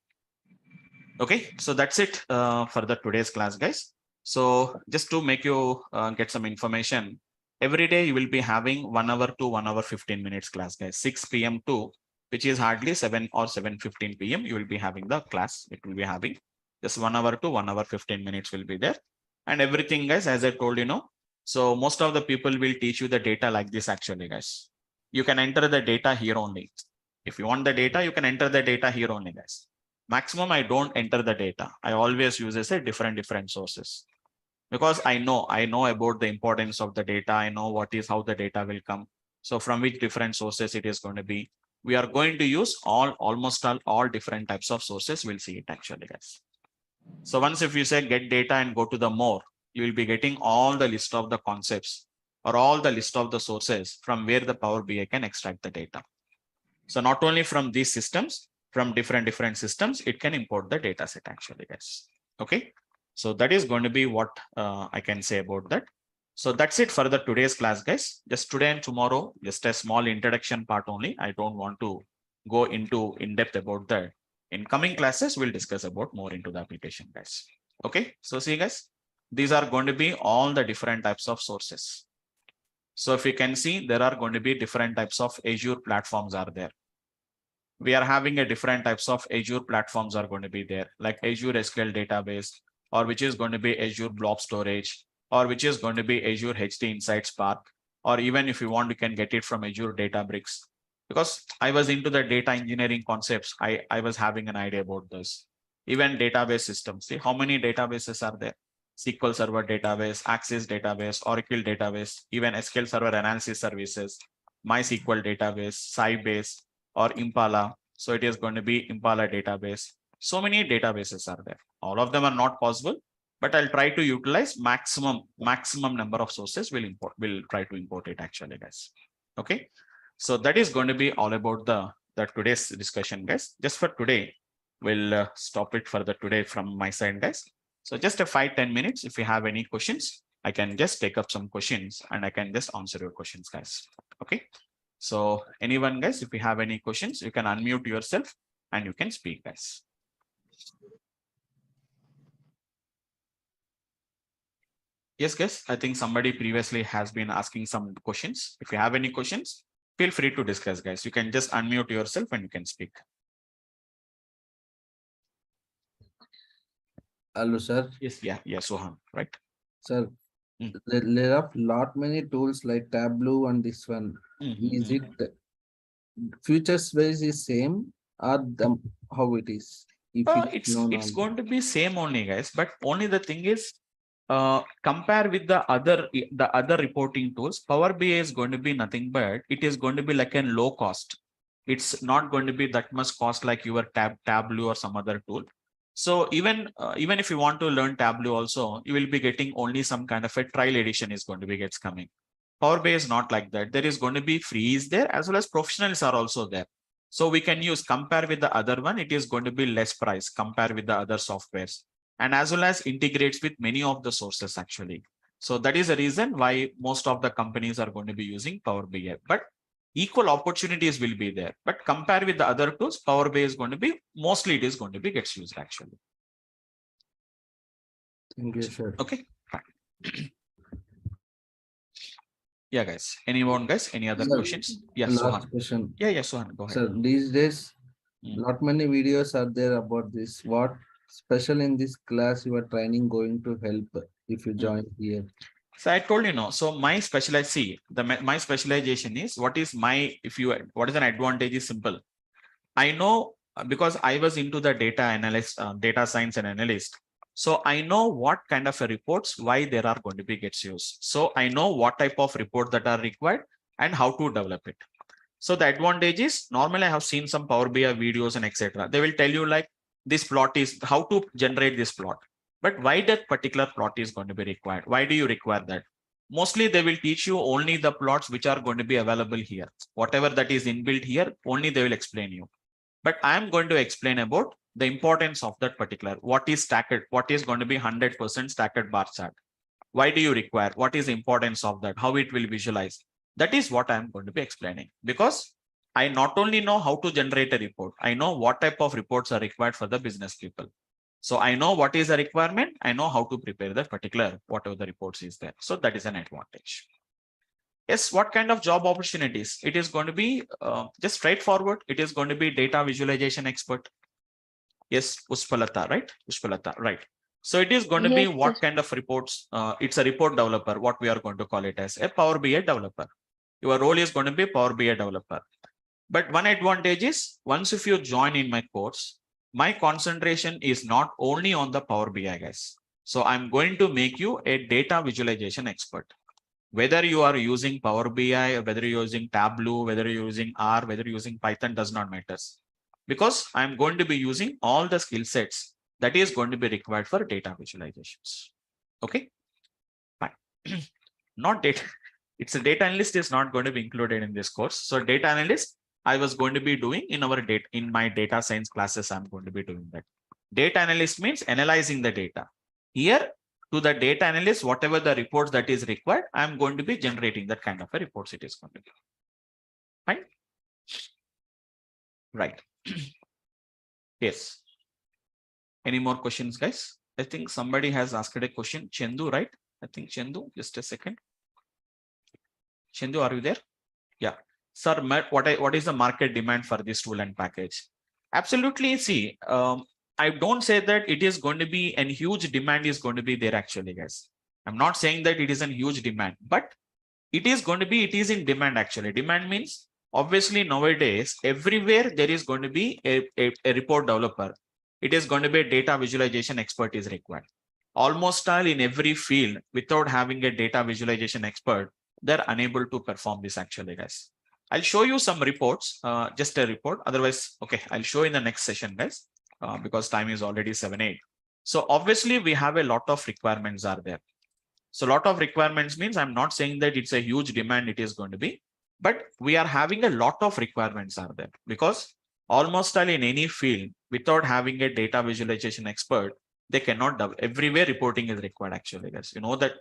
Okay, so that's it for the today's class, guys. So just to make you get some information, every day you will be having 1 hour to 1 hour 15 minutes class, guys. 6 p.m. to which is hardly 7 or 7:15 p.m. You will be having the class. It will be having just 1 hour to 1 hour 15 minutes will be there, and everything, guys. As I told you, so most of the people will teach you the data like this actually, guys. You can enter the data here only. If you want the data, you can enter the data here only, guys. Maximum, I don't enter the data. I always use a different sources, because I know about the importance of the data. I know how the data will come. So from which different sources it is going to be. We are going to use almost all different types of sources. We'll see it actually, guys. So once if you say get data and go to the more, you will be getting all the list of the concepts or all the list of the sources from where the Power BI can extract the data. So not only from these systems, from different systems, it can import the data set actually, guys. Okay. So that is going to be what I can say about that. So that's it for the today's class, guys. Just today and tomorrow, just a small introduction part only. I don't want to go into in depth about that. In coming classes, we'll discuss about more into the application, guys. Okay. So see, guys, these are going to be all the different types of sources. So if you can see, there are going to be different types of Azure platforms are there. We are having a different types of Azure platforms are going to be there, like Azure SQL database, or which is going to be Azure Blob Storage, or which is going to be Azure HD Insight Spark, or even if you want, you can get it from Azure Databricks. Because I was into the data engineering concepts, I was having an idea about this. Even database systems, see how many databases are there? SQL Server database, Access database, Oracle database, even SQL Server analysis services, MySQL database, Sybase, or Impala. So it is going to be Impala database. So many databases are there. All of them are not possible, but I'll try to utilize maximum number of sources. We'll try to import it actually, guys. Okay. So that is going to be all about the today's discussion, guys. Just for today, we'll stop it for the today from my side, guys. So just a 5-10 minutes. If you have any questions, I can just take up some questions and I can just answer your questions, guys. Okay. So anyone, guys, if you have any questions, you can unmute yourself and you can speak, guys. Yes, guys, I think somebody previously has been asking some questions. If you have any questions, feel free to discuss, guys. You can just unmute yourself and you can speak. Hello, sir. Yes, yeah, Sohan, right? Sir, there are lot many tools like Tableau and this one. Is it future space is same or how it is? If it's going to be same only, guys, but only the thing is, compare with the other reporting tools, Power BI is going to be nothing but it is going to be like a low cost. It's not going to be that much cost like your Tableau or some other tool. So even if you want to learn Tableau also, you will be getting only some kind of a trial edition is going to be gets coming. Power BI is not like that. There is going to be free is there as well as professionals are also there. So we can use compare with the other one. It is going to be less price compare with the other softwares, and as well as integrates with many of the sources actually. So that is the reason why most of the companies are going to be using Power BI. But equal opportunities will be there. But compare with the other tools, Power BI is going to be mostly it is going to be gets used actually. Thank you, sir. Okay. Yeah, guys. Anyone, guys? Any other Sir, questions? Yes, last Sohan. question. Yeah, Sohan, go ahead. Sir, these days, Mm. not many videos are there about this. What special in this class you are training going to help if you join here? So I told you no. So my specialization, my specialization is what is my what is an advantage is simple. I know because I was into the data analyst, data science and analyst. So I know what kind of a reports, why there are going to be gets used. So I know what type of report that are required and how to develop it. So the advantage is normally I have seen some Power BI videos and etc. They will tell you like this plot is how to generate this plot. But why that particular plot is going to be required? Why do you require that? Mostly they will teach you only the plots which are going to be available here. Whatever that is inbuilt here, only they will explain you. But I am going to explain about the importance of that particular, what is stacked, what is going to be 100% stacked bar chart. Why do you require? What is the importance of that? How it will visualize? That is what I'm going to be explaining, because I not only know how to generate a report, I know what type of reports are required for the business people. So I know what is the requirement. I know how to prepare that particular, whatever the reports is there. So that is an advantage. Yes, what kind of job opportunities? It is going to be just straightforward. It is going to be data visualization expert. Yes, Pushpalata, right? Pushpalata, right. So it is going to be Yes, what kind of reports? It's a report developer, what we are going to call it as a Power BI developer. Your role is going to be Power BI developer. But one advantage is once if you join in my course, my concentration is not only on the Power BI guys. So I'm going to make you a data visualization expert. Whether you are using Power BI, or whether you're using Tableau, whether you're using R, whether you're using Python does not matter. Because I'm going to be using all the skill sets that is going to be required for data visualizations. Okay, fine. Not data. It's a data analyst is not going to be included in this course. So data analyst, I was going to be doing in our data in my data science classes. I'm going to be doing that. Data analyst means analyzing the data. Here to the data analyst, whatever the reports that is required, I'm going to be generating that kind of a reports it is going to be. Fine. Right. Yes. Any more questions, guys? I think somebody has asked a question. Chendu, right? I think Chendu, just a second. Chendu, are you there? Yeah. Sir, what is the market demand for this tool and package? Absolutely. See, I don't say that it is going to be a huge demand is going to be there actually, guys. I'm not saying that it is a huge demand, but it is going to be, it is in demand actually. Demand means obviously nowadays, everywhere there is going to be a report developer. It is going to be a data visualization expert is required. Almost all in every field, without having a data visualization expert, they're unable to perform this actually, guys. I'll show you some reports, just a report. Otherwise, okay, I'll show in the next session, guys, because time is already 7:08. So obviously we have a lot of requirements are there. So a lot of requirements means I'm not saying that it's a huge demand it is going to be, but we are having a lot of requirements are there, because almost all in any field, without having a data visualization expert, they cannot do. Everywhere reporting is required actually, guys. You know that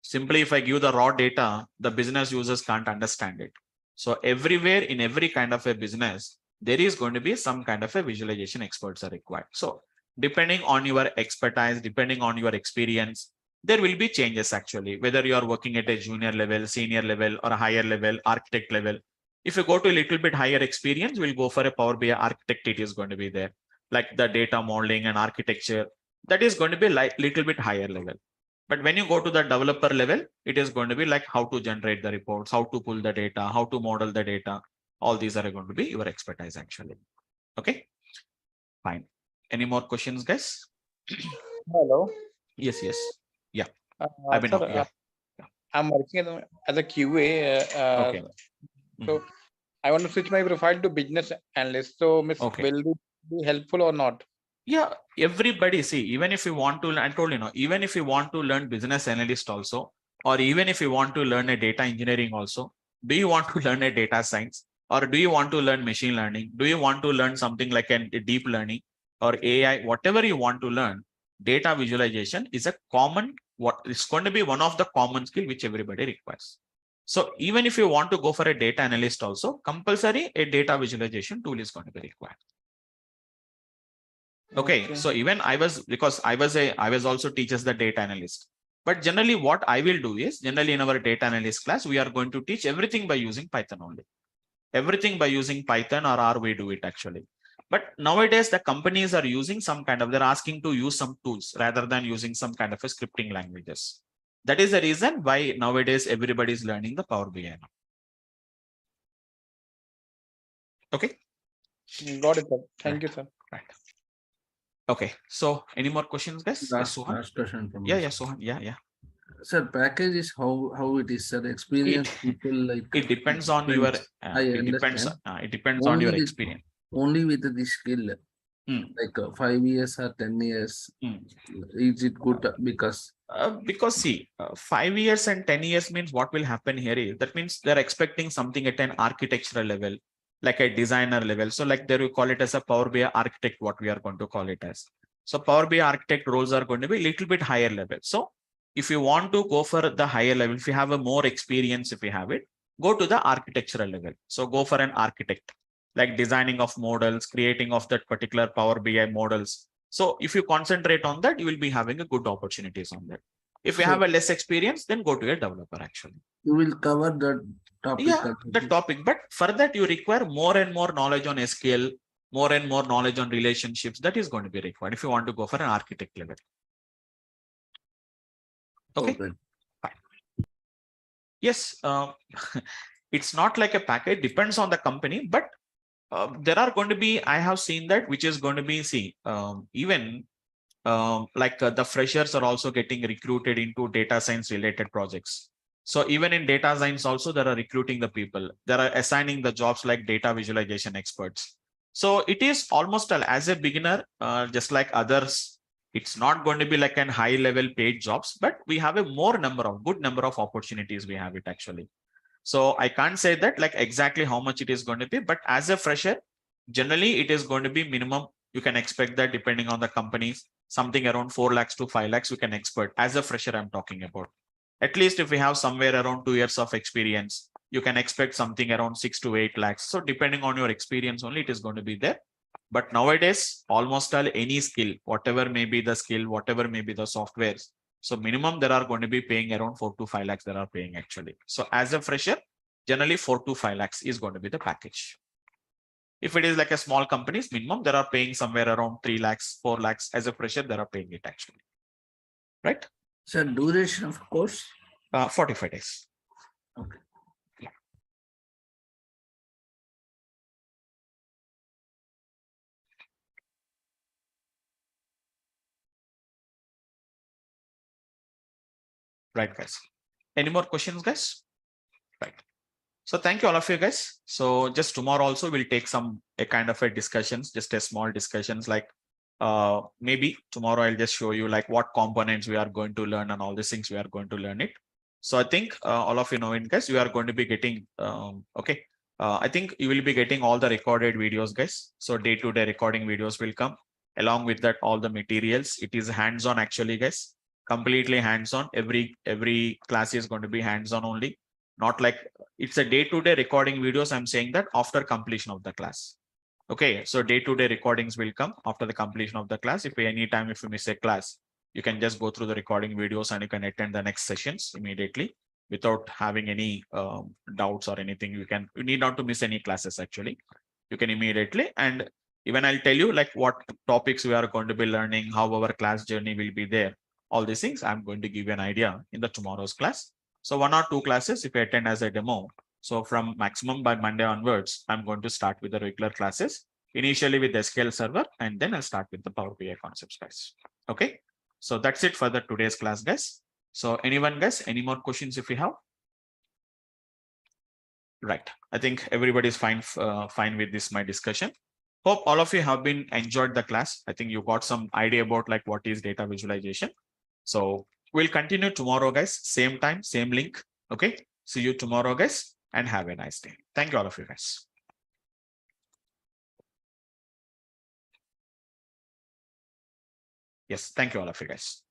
simply if I give the raw data, the business users can't understand it. So everywhere in every kind of a business, there is going to be some kind of a visualization experts are required. So depending on your expertise, depending on your experience, there will be changes actually, whether you are working at a junior level, senior level, or a higher level, architect level. If you go to a little bit higher experience, we'll go for a Power BI architect. It is going to be there, like the data modeling and architecture. That is going to be like little bit higher level. But when you go to the developer level, it is going to be like how to generate the reports, how to pull the data, how to model the data. All these are going to be your expertise actually. Okay, fine. Any more questions, guys? Hello. Yes, yes. Yeah. Sir, Yeah. I'm working as a QA. Okay. So I want to switch my profile to business analyst. So, Miss, Okay. will it be helpful or not? Yeah, everybody see, even if you want to, I told you know, even if you want to learn business analyst also, or even if you want to learn a data engineering also, do you want to learn a data science? or do you want to learn machine learning? Do you want to learn something like a deep learning or AI, whatever you want to learn, data visualization is a common, what it's going to be one of the common skill which everybody requires. So even if you want to go for a data analyst also, compulsory a data visualization tool is going to be required. Okay. So even I was also teaches the data analyst. But generally what I will do is, generally in our data analyst class, we are going to teach everything by using Python only. Everything by using Python or R we do it actually. But nowadays the companies are using some kind of, they're asking to use some tools rather than using some kind of a scripting languages. That is the reason why nowadays everybody is learning the Power BI. Okay. Got it, sir. Thank you, sir. Right. Okay. So any more questions, guys? Yes, Sohan? Last question from Yeah, me. yeah, Sohan. Yeah. Sir, package is how it is, sir. Experience people like It depends on your I understand. it depends on your experience. Only with the skill, like 5 years or 10 years, is it good? Because see, 5 years and 10 years means what will happen here is, that means they're expecting something at an architectural level, like a designer level. So like there you call it as a Power BI architect, what we are going to call it as. So Power BI architect roles are going to be a little bit higher level. So if you want to go for the higher level, if you have a more experience, if you have it, go to the architectural level. So go for an architect, like designing of models, creating of that particular Power BI models. So if you concentrate on that, you will be having a good opportunities on that. If you have a less experience, then go to a developer actually. You will cover the topic. Yeah, the topic. But for that, you require more and more knowledge on SQL, more and more knowledge on relationships. That is going to be required if you want to go for an architect level. Okay. Yes, it's not like a package, depends on the company, but there are going to be, I have seen that, which is going to be, even the freshers are also getting recruited into data science related projects. So even in data science also, there are recruiting the people, there are assigning the jobs like data visualization experts. So it is almost as a beginner, just like others, it's not going to be like an high level paid jobs, but we have a good number of opportunities we have it actually. So I can't say that like exactly how much it is going to be, but as a fresher, generally it is going to be minimum. You can expect that depending on the companies, something around 4 lakhs to 5 lakhs, you can expect as a fresher. I'm talking about, at least if we have somewhere around 2 years of experience, you can expect something around 6 to 8 lakhs. So depending on your experience only, it is going to be there. But nowadays, almost all any skill, whatever may be the skill, whatever may be the softwares. So minimum, there are going to be paying around 4 to 5 lakhs they are paying actually. So as a fresher, generally 4 to 5 lakhs is going to be the package. If it is like a small companies, minimum, they are paying somewhere around 3 lakhs, 4 lakhs. As a fresher, they are paying it actually. Right? So duration of course? 45 days. Okay. Right, guys. Any more questions, guys? Right. So thank you all of you guys. So just tomorrow also we'll take a kind of a discussions, just a small discussions, like maybe tomorrow I'll just show you like what components we are going to learn and all these things we are going to learn it. So I think all of you know it, guys, you are going to be getting okay. I think you will be getting all the recorded videos, guys. So day-to-day recording videos will come along with that, all the materials. It is hands-on actually, guys. Completely hands-on. Every class is going to be hands-on only. Not like it's a day-to-day recording videos. I'm saying that after completion of the class. Okay, so day-to-day recordings will come after the completion of the class. If you miss a class, you can just go through the recording videos and you can attend the next sessions immediately without having any doubts or anything. You need not to miss any classes actually. You can immediately, and even I'll tell you like what topics we are going to be learning, how our class journey will be there. All these things I'm going to give you an idea in the tomorrow's class. So 1 or 2 classes if you attend as a demo. So from maximum by Monday onwards, I'm going to start with the regular classes, initially with SQL Server, and then I'll start with the Power BI concepts, guys. Okay. So that's it for the today's class, guys. So anyone, guys, any more questions if you have? Right. I think everybody's fine with this, my discussion. Hope all of you have been enjoyed the class. I think you got some idea about like what is data visualization. So we'll continue tomorrow, guys. Same time, same link. Okay. See you tomorrow, guys, and have a nice day. Thank you all of you guys. Yes, thank you all of you guys.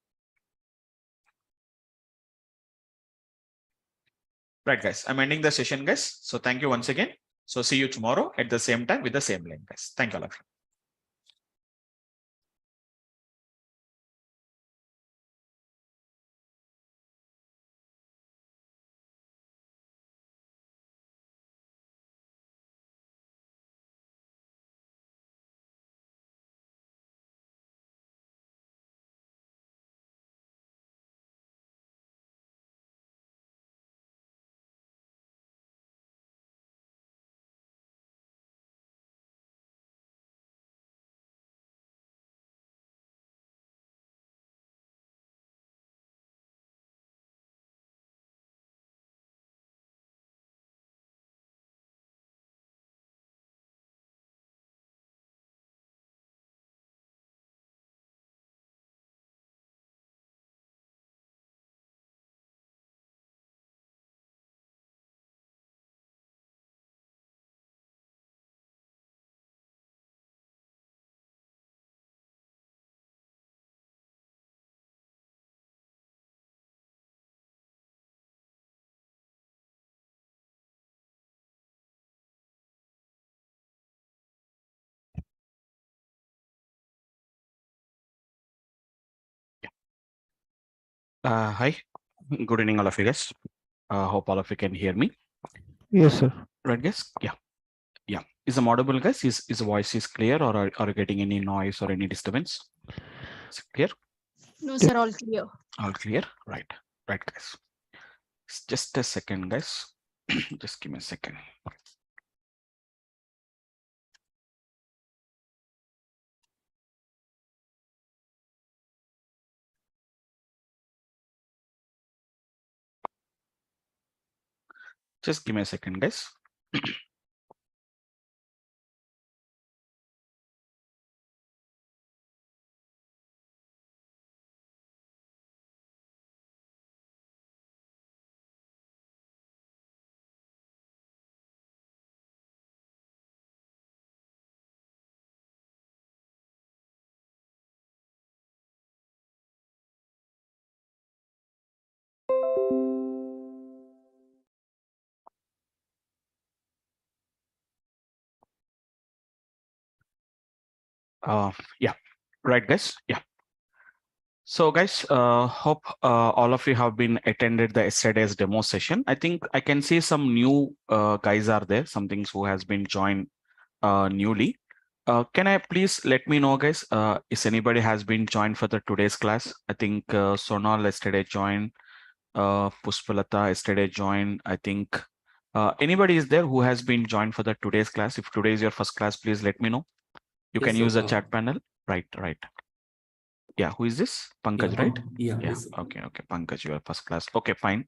Right, guys. I'm ending the session, guys. So thank you once again. So see you tomorrow at the same time with the same link, guys. Thank you all of you. Hi, good evening, all of you guys. Hope all of you can hear me. Yes, sir. Right, guys? Yeah, yeah. Is the audible, guys? Is the voice is clear, or are you getting any noise or any disturbance? Is it clear? No, sir, all clear. All clear. Right, right, guys. Just a second, guys. Just give me a second. Just give me a second, guys. Yeah, right, guys. Yeah. So guys, hope all of you have been attended the yesterday's demo session. I think I can see some new guys are there, some things who has been joined newly. Can I please let me know, guys, if anybody has been joined for the today's class? I think Sonal yesterday joined, Puspalata yesterday joined. I think anybody is there who has been joined for the today's class? If today is your first class, please let me know. You Yes, can sir. use the chat panel. Right, right. Yeah, who is this? Pankaj, Yeah, right? yeah, Yeah. yes, sir. Okay, okay. Pankaj, you are first class. Okay, fine.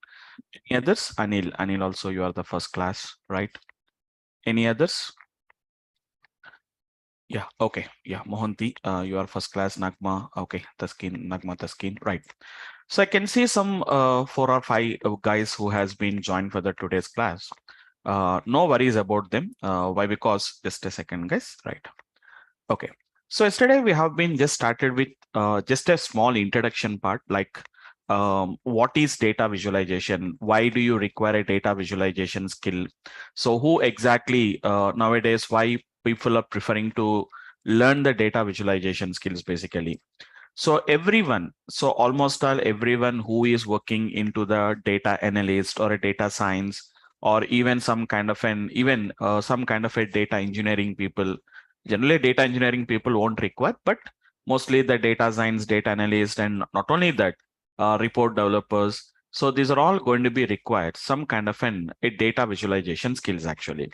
Any others? Anil also, you are the first class, right? Any others? Yeah, okay. Yeah, Mohanty, you are first class. Nagma, okay. Taskin, Nagma, Taskin, right. So I can see some 4 or 5 guys who has been joined for the today's class. No worries about them. Why? Because just a second, guys. Right. Okay. So yesterday we have been just started with just a small introduction part, like what is data visualization? Why do you require a data visualization skill? So who exactly nowadays, why people are preferring to learn the data visualization skills basically? So everyone, so almost all everyone who is working into the data analyst or a data science, or even some kind of some kind of a data engineering people. Generally, data engineering people won't require, but mostly the data science, data analyst, and not only that, report developers. So these are all going to be required some kind of a data visualization skills actually.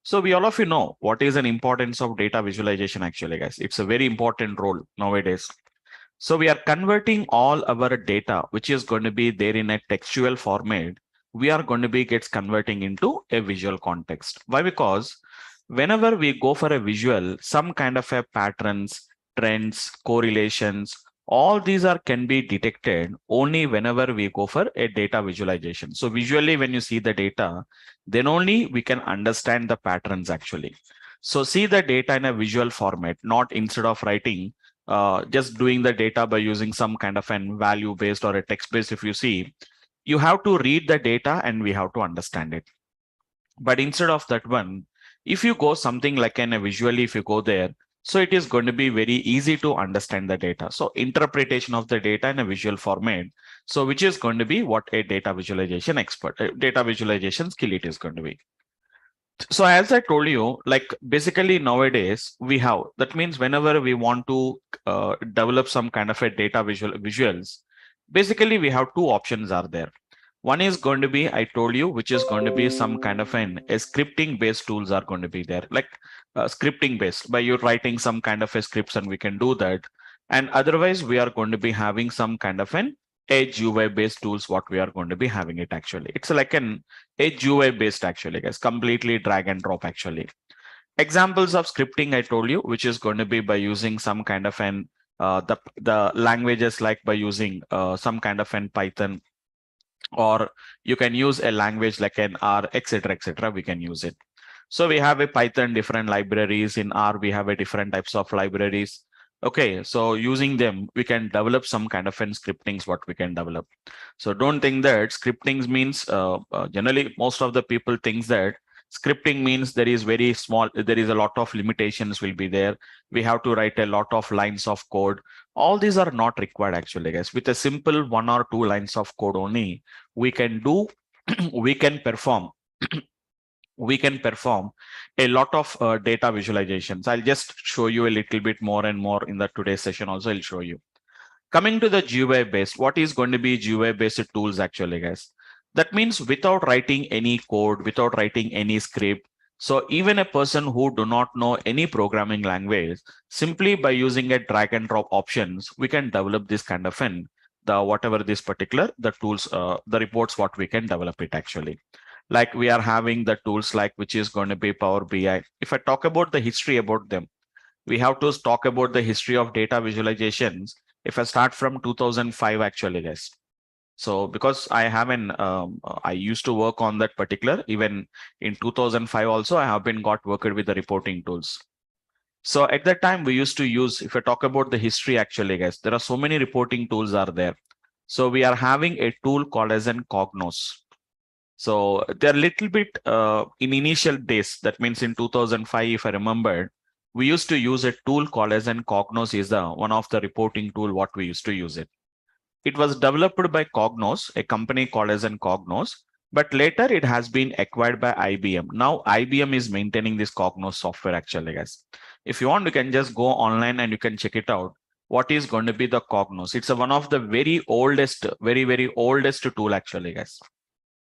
So we all of you know what is an importance of data visualization actually, guys. It's a very important role nowadays. So we are converting all our data, which is going to be there in a textual format. We are going to be gets converting into a visual context. Why? Because whenever we go for a visual, some kind of a patterns, trends, correlations, all these are can be detected only whenever we go for a data visualization. So visually, when you see the data, then only we can understand the patterns actually. So see the data in a visual format, not instead of writing just doing the data by using some kind of an value based or a text based. If you see, you have to read the data and we have to understand it. But instead of that one, if you go something like a visually, if you go there, so it is going to be very easy to understand the data. So interpretation of the data in a visual format. So which is going to be what a data visualization expert, data visualization skill it is going to be. So as I told you, like basically nowadays we have, that means whenever we want to develop some kind of a data visuals, basically we have two options are there. One is going to be, I told you, which is going to be some kind of a scripting based tools are going to be there, like scripting based by you writing some kind of a scripts and we can do that. And otherwise we are going to be having some kind of an edge UI based tools, what we are going to be having it actually. It's like an edge UI based actually, guys, completely drag and drop actually. Examples of scripting I told you, which is going to be by using some kind of an the languages like by using some kind of an Python, or you can use a language like an R, etc., etc. We can use it. So we have a Python different libraries. In R we have a different types of libraries. Okay, so using them we can develop some kind of an scriptings what we can develop. So don't think that scriptings means generally most of the people thinks that scripting means there is very small, there is a lot of limitations will be there. We have to write a lot of lines of code. All these are not required actually, guys. With a simple 1 or 2 lines of code only, we can do, we can perform, we can perform a lot of data visualizations. I'll just show you a little bit more and more in the today's session also. I'll show you. Coming to the GUI based, what is going to be GUI based tools actually, guys? That means without writing any code, without writing any script. So even a person who do not know any programming language, simply by using a drag and drop options, we can develop this kind of an the whatever this particular the tools, the reports what we can develop it actually. Like we are having the tools like which is going to be Power BI. If I talk about the history about them, we have to talk about the history of data visualizations. If I start from 2005 actually, guys. So because I have an I used to work on that particular, even in 2005 also I have been got worked with the reporting tools. So at that time we used to use, if I talk about the history actually, guys, there are so many reporting tools are there. So we are having a tool called as an Cognos. So they're little bit in initial days, that means in 2005, if I remember, we used to use a tool called as an Cognos is the one of the reporting tool what we used to use it. It was developed by Cognos, a company called as an Cognos, but later it has been acquired by IBM. Now IBM is maintaining this Cognos software actually, guys. If you want, you can just go online and you can check it out. What is going to be the Cognos? It's a one of the very oldest, very oldest tool actually, guys.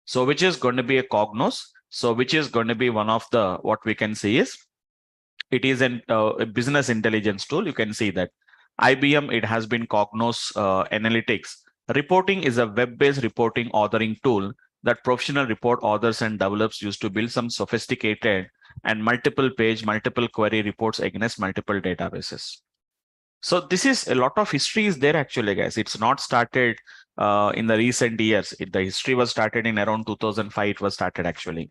So which is going to be a Cognos. So which is going to be one of the, what we can see is, it is a business intelligence tool. You can see that IBM, it has been Cognos Analytics. Reporting is a web-based reporting authoring tool that professional report authors and developers use to build some sophisticated and multiple page, multiple query reports against multiple databases. So this is a lot of history is there actually, guys. It's not started in the recent years. The history was started in around 2005. It was started actually.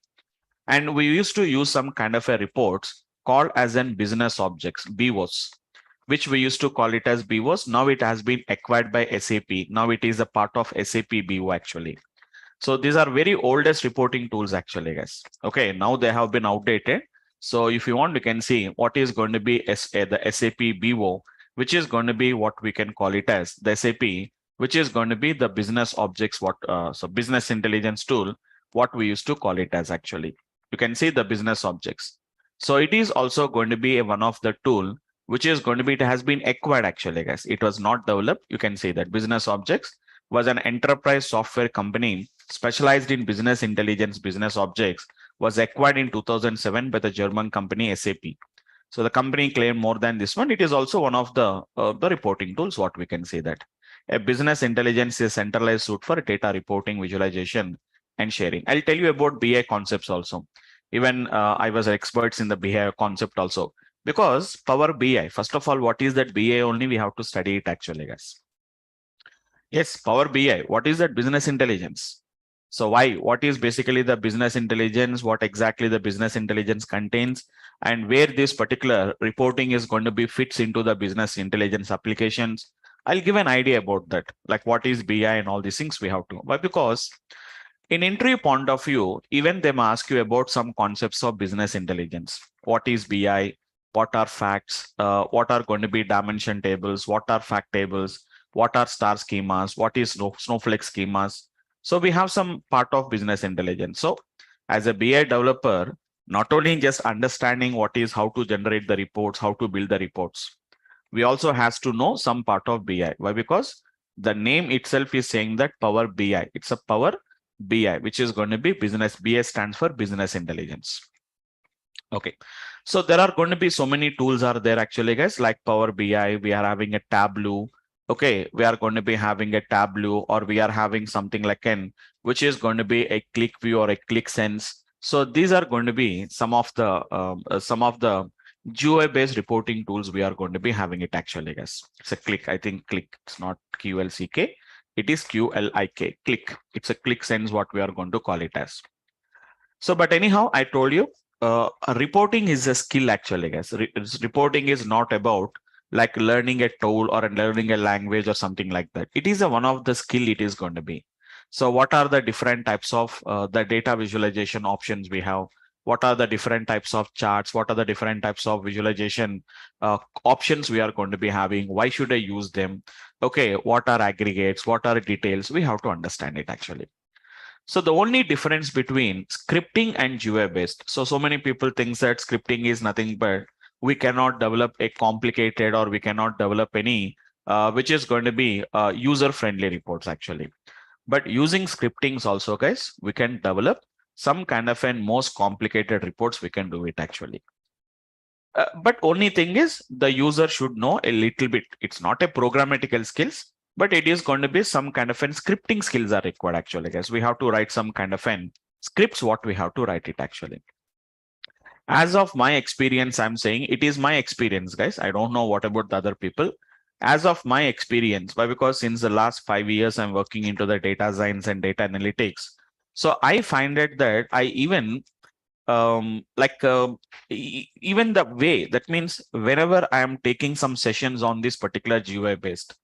And we used to use some kind of a reports called as an business objects, BOs, which we used to call it as BOs. Now it has been acquired by SAP. Now it is a part of SAP BO actually. So these are very oldest reporting tools actually, guys. Okay, now they have been outdated. So if you want, you can see what is going to be the SAP BO, which is going to be what we can call it as the SAP, which is going to be the business objects, so business intelligence tool, what we used to call it as actually. You can see the business objects. So it is also going to be one of the tool, which is going to be, it has been acquired actually, guys. It was not developed. You can see that business objects was an enterprise software company specialized in business intelligence. Business objects was acquired in 2007 by the German company SAP. So the company claimed more than this one. It is also one of the reporting tools, what we can say that. A business intelligence is centralized suite for data reporting, visualization, and sharing. I'll tell you about BI concepts also. Even I was experts in the BI concept also. Because Power BI, first of all, what is that BI only? We have to study it actually, guys. Yes, Power BI. What is that business intelligence? So why? What is basically the business intelligence? What exactly the business intelligence contains, and where this particular reporting is going to be fits into the business intelligence applications. I'll give an idea about that, like what is BI and all these things we have to. Why? Because in interview point of view, even they may ask you about some concepts of business intelligence. What is BI? What are facts? What are going to be dimension tables? What are fact tables? What are star schemas? What is snowflake schemas? So we have some part of business intelligence. So as a BI developer, not only just understanding what is how to generate the reports, how to build the reports, we also has to know some part of BI. Why? Because the name itself is saying that Power BI. It's a Power BI, which is going to be business. BI stands for business intelligence. Okay. So there are going to be so many tools are there actually, guys, like Power BI. We are having a Tableau. Okay. We are going to be having a Tableau, or we are having something like which is going to be a click view or a click sense. So these are going to be some of the GUI based reporting tools we are going to be having it actually, guys. It's a click. I think click. It's not QLCK. It is QLIK. Click. It's a click sense what we are going to call it as. So, but anyhow, I told you, reporting is a skill actually, guys. Reporting is not about like learning a tool or learning a language or something like that. It is one of the skill it is going to be. So what are the different types of the data visualization options we have? What are the different types of charts? What are the different types of visualization options we are going to be having? Why should I use them? Okay, what are aggregates? What are details? We have to understand it actually. So the only difference between scripting and GUI based. So many people think that scripting is nothing but we cannot develop a complicated, or we cannot develop any which is going to be user friendly reports actually. But using scriptings also, guys, we can develop some kind of an most complicated reports. We can do it actually. But only thing is the user should know a little bit. It's not a programmatical skills, but it is going to be some kind of an scripting skills are required actually, guys. We have to write some kind of an scripts what we have to write it actually. As of my experience, I'm saying it is my experience, guys. I don't know what about the other people. As of my experience, why? Because since the last 5 years, I'm working into the data science and data analytics. So I find it that I even even the way that means whenever I am taking some sessions on this particular GUI based,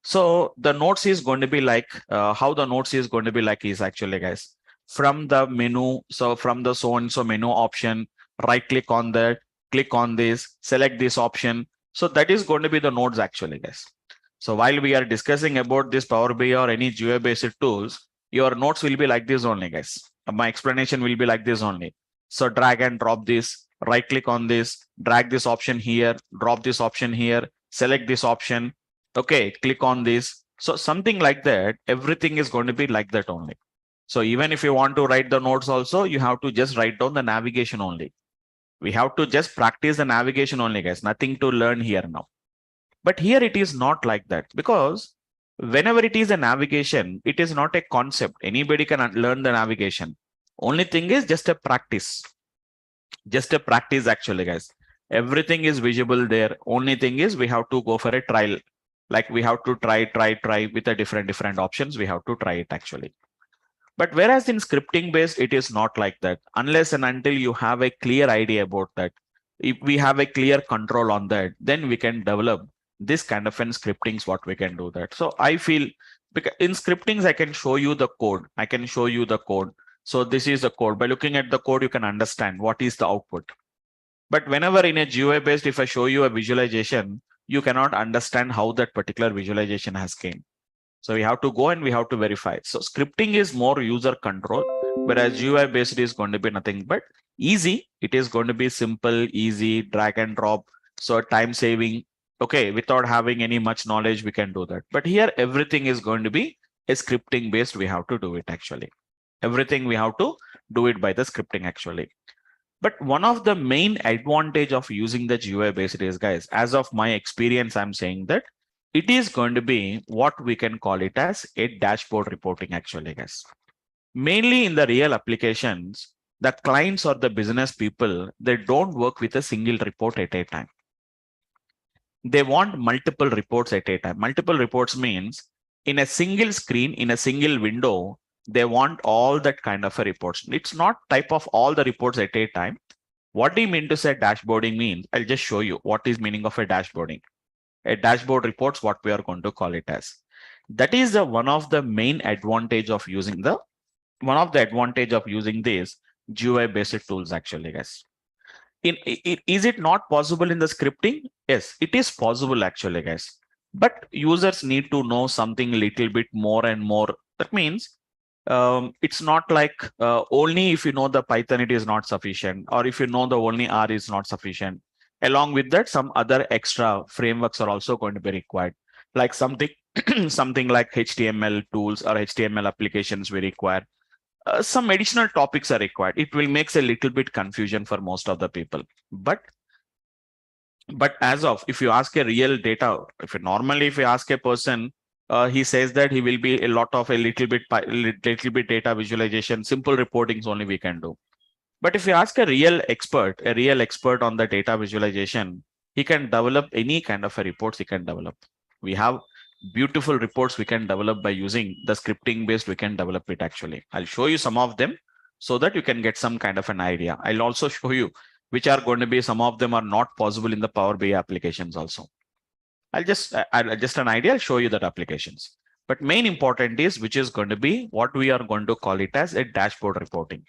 so the notes is going to be like how the notes is going to be like is actually, guys, from the menu. So from the so and so menu option, right click on that, click on this, select this option. So that is going to be the nodes actually, guys. So while we are discussing about this Power BI or any GUI based tools, your notes will be like this only, guys. My explanation will be like this only. So drag and drop this, right click on this, drag this option here, drop this option here, select this option. Okay, click on this. So something like that, everything is going to be like that only. So even if you want to write the notes also, you have to just write down the navigation only. We have to just practice the navigation only, guys. Nothing to learn here now. But here it is not like that, because whenever it is a navigation, it is not a concept. Anybody can learn the navigation. Only thing is just a practice. Just a practice actually, guys. Everything is visible there. Only thing is we have to go for a trial. Like we have to try with a different options. We have to try it actually. But whereas in scripting based, it is not like that. Unless and until you have a clear idea about that, if we have a clear control on that, then we can develop this kind of an scriptings, what we can do that. So I feel because in scriptings, I can show you the code. I can show you the code. So this is the code. By looking at the code, you can understand what is the output. But whenever in a GUI based, if I show you a visualization, you cannot understand how that particular visualization has came. So we have to go and we have to verify. So scripting is more user control, whereas GUI based is going to be nothing but easy. It is going to be simple, easy, drag and drop. So time saving. Okay, without having any much knowledge, we can do that. But here, everything is going to be a scripting based. We have to do it actually. Everything we have to do it by the scripting actually. But one of the main advantage of using the GUI based is, guys, as of my experience, I'm saying that it is going to be what we can call it as a dashboard reporting actually, guys. Mainly in the real applications, the clients or the business people, they don't work with a single report at a time. They want multiple reports at a time. Multiple reports means in a single screen, in a single window, They want all that kind of a reports. It's not type of all the reports at a time. What do you mean to say dashboarding means? I'll just show you what is meaning of a dashboarding. A dashboard reports what we are going to call it as. That is the one of the main advantage of using these GUI based tools actually, guys. Is it not possible in the scripting? Yes, it is possible actually, guys. But users need to know something little bit more and more. That means it's not like only if you know the Python it is not sufficient, or if you know the only R is not sufficient. Along with that, some other extra frameworks are also going to be required, like something something like HTML tools or HTML applications we require. Some additional topics are required. It will make a little bit confusion for most of the people. But as of, if you ask a real data, if you ask a person, he says that he will be a little bit data visualization, simple reportings only we can do. But if you ask a real expert on the data visualization, he can develop any kind of a reports he can develop. We have beautiful reports we can develop by using the scripting based, we can develop it actually. I'll show you some of them so that you can get some kind of an idea. I'll also show you which are going to be, some of them are not possible in the Power BI applications also. I'll just an idea, I'll show you that applications. But main important is which is going to be what we are going to call it as a dashboard reporting.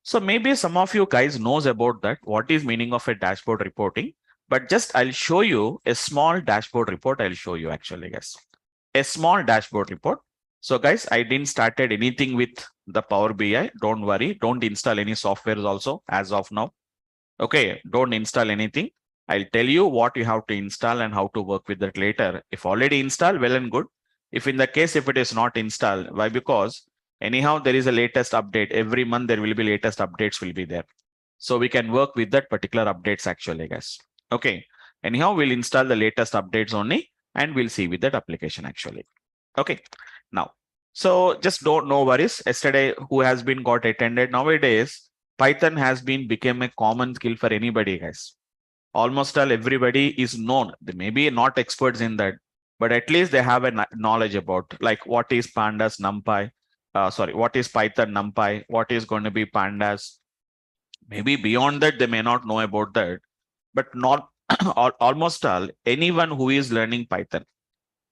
So maybe some of you guys knows about that, what is meaning of a dashboard reporting, but just I'll show you a small dashboard report. I'll show you actually, guys, a small dashboard report. So guys, I didn't started anything with the Power BI. Don't worry. Don't install any softwares also as of now. Okay. Don't install anything. I'll tell you what you have to install and how to work with that later. If already installed, well and good. If in the case, if it is not installed, why? Because anyhow, there is a latest update. Every month there will be latest updates will be there. So we can work with that particular updates actually, guys. Okay. Anyhow, we'll install the latest updates only and we'll see with that application actually. Okay. Now, so just don't no worries. Yesterday, who has been got attended? Nowadays, Python has been become a common skill for anybody, guys. Almost all everybody is known. They may be not experts in that, but at least they have a knowledge about like what is pandas, numpy. What is Python, numpy? What is going to be pandas? Maybe beyond that, they may not know about that, but not almost all anyone who is learning Python.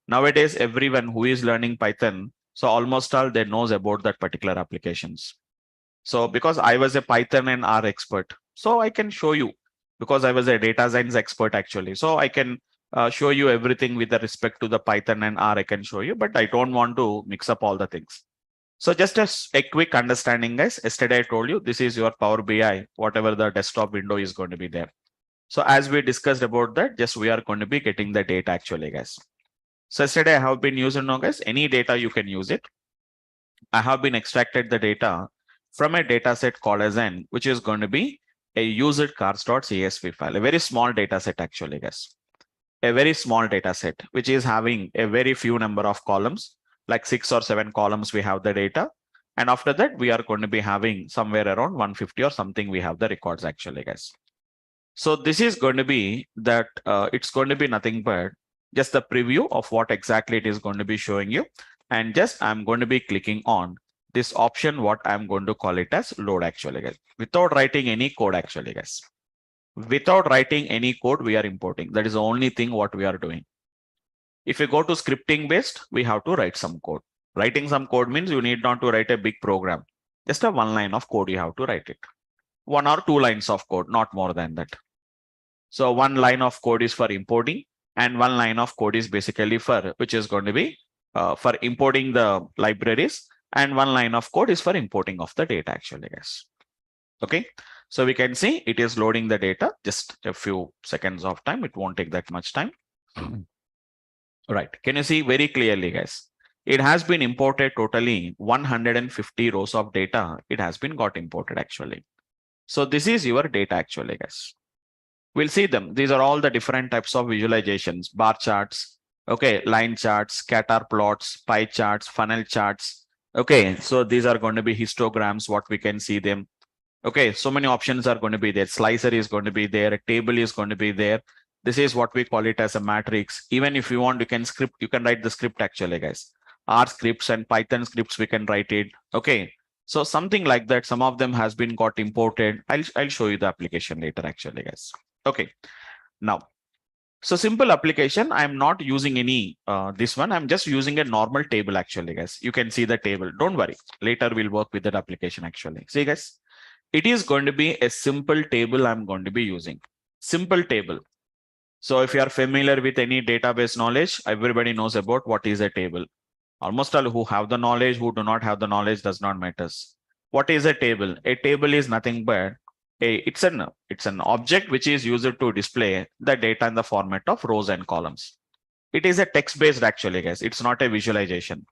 Nowadays, everyone who is learning Python, so almost all they knows about that particular applications. So because I was a Python and R expert, so I can show you, because I was a data science expert actually. So I can show you everything with respect to the Python and R, I can show you, but I don't want to mix up all the things. So just a quick understanding, guys. Yesterday I told you this is your Power BI, whatever the desktop window is going to be there. So as we discussed about that, just we are going to be getting the data actually, guys. So yesterday I have been using now, guys, any data you can use it. I have been extracted the data from a data set called as N, which is going to be a used cars.csv file, a very small data set actually, guys. A very small data set, which is having a very few number of columns, like 6 or 7 columns we have the data. And after that, we are going to be having somewhere around 150 or something we have the records actually, guys. So this is going to be that it's going to be nothing but just the preview of what exactly it is going to be showing you. And just I'm going to be clicking on this option, what I'm going to call it as load actually, guys, without writing any code actually, guys. Without writing any code, we are importing. That is the only thing what we are doing. If you go to scripting based, we have to write some code. Writing some code means you need not to write a big program. Just a one line of code, you have to write it. 1 or 2 lines of code, not more than that. So 1 line of code is for importing, and 1 line of code is basically for, which is going to be for importing the libraries, and 1 line of code is for importing of the data actually, guys. Okay. So we can see it is loading the data, just a few seconds of time. It won't take that much time. Right. Can you see very clearly, guys? It has been imported totally 150 rows of data. It has been got imported actually. So this is your data actually, guys. We'll see them. These are all the different types of visualizations, bar charts, okay, line charts, scatter plots, pie charts, funnel charts. Okay, so these are going to be histograms, what we can see them. Okay, so many options are going to be there. Slicer is going to be there. A table is going to be there. This is what we call it as a matrix. Even if you want, you can write the script actually, guys. R scripts and Python scripts, we can write it. Okay. So something like that. Some of them has been got imported. I'll show you the application later actually, guys. Okay. Now, so simple application. I'm not using any this one. I'm just using a normal table actually, guys. You can see the table. Don't worry. Later we'll work with that application actually. See, guys, it is going to be a simple table I'm going to be using. Simple table. So if you are familiar with any database knowledge, everybody knows about what is a table. Almost all who have the knowledge, who do not have the knowledge, does not matter. What is a table? A table is nothing but it's an object which is used to display the data in the format of rows and columns. It is a text based actually, guys. It's not a visualization.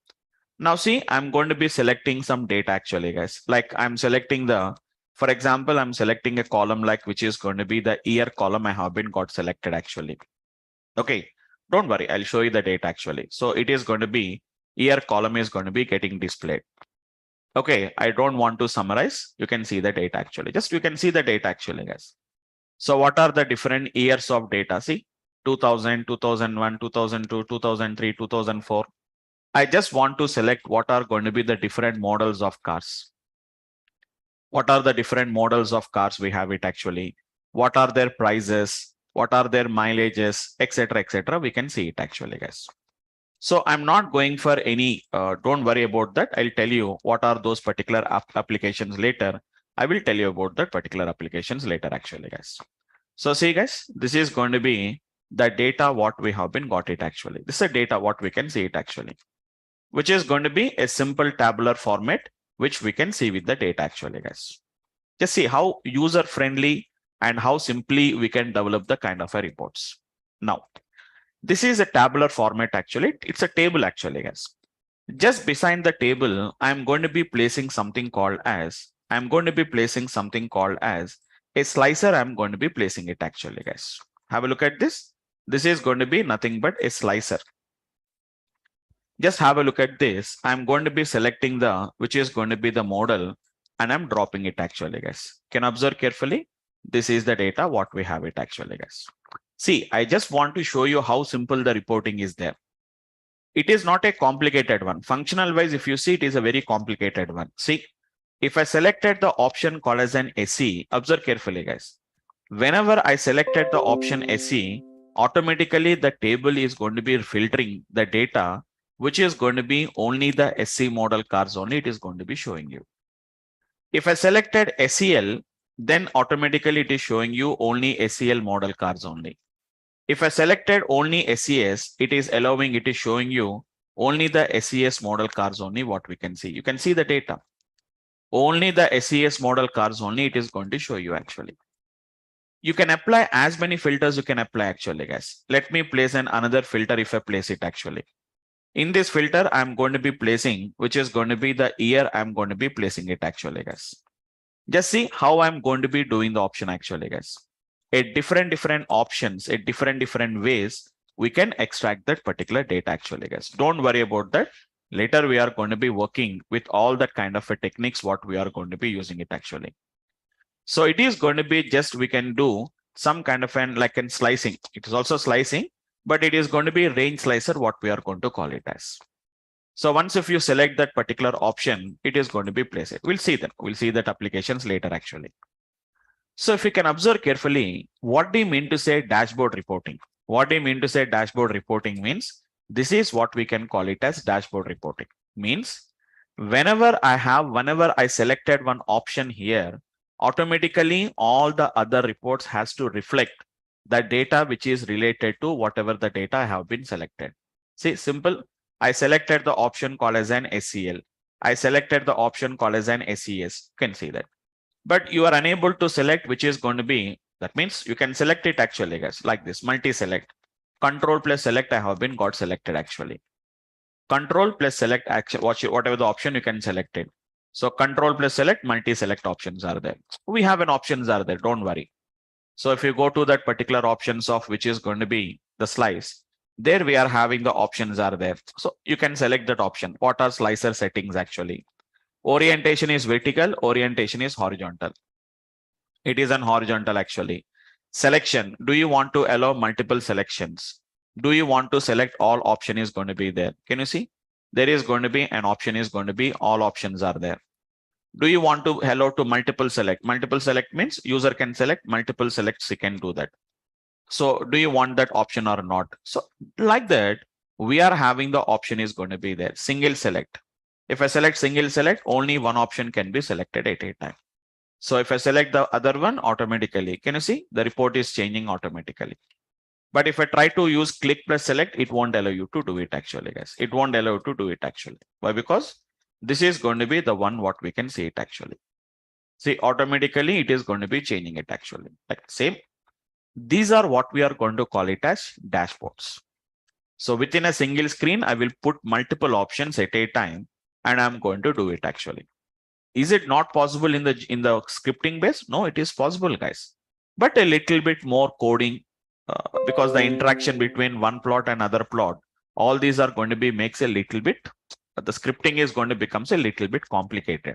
Now see, I'm going to be selecting some data actually, guys. Like I'm selecting for example, I'm selecting a column like which is going to be the year column. I have been got selected actually. Okay, don't worry. I'll show you the data actually. So it is going to be year column is going to be getting displayed. Okay, I don't want to summarize. You can see the data actually. Just you can see the data actually, guys. So what are the different years of data? See, 2000, 2001, 2002, 2003, 2004. I just want to select what are going to be the different models of cars. What are the different models of cars we have it actually? What are their prices? What are their mileages, etc., etc. We can see it actually, guys. So I'm not going for any, don't worry about that. I'll tell you what are those particular applications later. I will tell you about that particular applications later actually, guys. So see, guys, this is going to be the data what we have been got it actually. This is a data what we can see it actually, which is going to be a simple tabular format, which we can see with the data actually, guys. Just see how user friendly and how simply we can develop the kind of a reports. Now, this is a tabular format actually. It's a table actually, guys. Just beside the table, I'm going to be placing something called as a slicer. I'm going to be placing it actually, guys. Have a look at this. This is going to be nothing but a slicer. Just have a look at this. I'm going to be selecting which is going to be the model, and I'm dropping it actually, guys. Can observe carefully. This is the data what we have it actually, guys. See, I just want to show you how simple the reporting is there. It is not a complicated one. Functional wise, if you see, it is a very complicated one. See, if I selected the option called as an SE, observe carefully, guys. Whenever I selected the option SE, automatically the table is going to be filtering the data, which is going to be only the SC model cars only. It is going to be showing you. If I selected SEL, then automatically it is showing you only SEL model cars only. If I selected only SES, it is showing you only the SES model cars only what we can see. You can see the data. Only the SES model cars only it is going to show you actually. You can apply as many filters you can apply actually, guys. Let me place another filter if I place it actually. In this filter, I'm going to be placing, which is going to be the year I'm going to be placing it actually, guys. Just see how I'm going to be doing the option actually, guys. At different options, at different ways, we can extract that particular data actually, guys. Don't worry about that. Later, we are going to be working with all that kind of techniques, what we are going to be using it actually. So it is going to be just, we can do some kind of slicing. It is also slicing, but it is going to be range slicer, what we are going to call it as. So once if you select that particular option, it is going to be placed. We'll see that. We'll see that applications later actually. So if you can observe carefully, what do you mean to say dashboard reporting? What do you mean to say dashboard reporting means? This is what we can call it as dashboard reporting. Means whenever I selected one option here, automatically all the other reports has to reflect the data which is related to whatever the data I have been selected. See, simple. I selected the option called as an SCL. I selected the option called as an SES. You can see that. But you are unable to select which is going to be, that means you can select it actually, guys, like this, multi-select. Control plus select, I have been got selected actually. Control plus select, whatever the option you can select it. So control plus select, multi-select options are there. We have an options are there, don't worry. So if you go to that particular options of which is going to be the slice, there we are having the options are there. So you can select that option. What are slicer settings actually? Orientation is vertical, orientation is horizontal. It is an horizontal actually. Selection, do you want to allow multiple selections? Do you want to select all option is going to be there? Can you see? there is going to be an option is going to be all options are there. Do you want to hello to multiple select? Multiple select means user can select multiple selects, he can do that. So do you want that option or not? So like that, we are having the option is going to be there. Single select. If I select single select, only one option can be selected at a time. So if I select the other one automatically, can you see the report is changing automatically? But if I try to use click plus select, it won't allow you to do it actually, guys. It won't allow you to do it actually. Why? Because this is going to be the one what we can see it actually. See, automatically it is going to be changing it actually. Like same. These are what we are going to call it as dashboards. So within a single screen, I will put multiple options at a time, and I'm going to do it actually. Is it not possible in the scripting base? No, it is possible, guys, but a little bit more coding because the interaction between one plot and other plot, all these are going to be makes a little bit. The scripting is going to becomes a little bit complicated,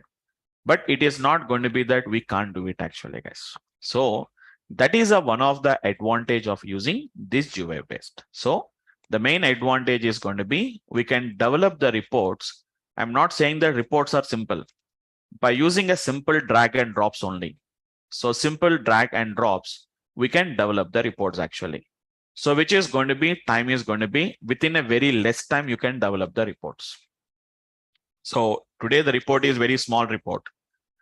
but it is not going to be that we can't do it actually, guys. So that is one of the advantage of using this GUI based. So the main advantage is going to be we can develop the reports. I'm not saying that reports are simple. By using a simple drag and drops only. So simple drag and drops, we can develop the reports actually. So which is going to be time is going to be within a very less time you can develop the reports. So today the report is very small report,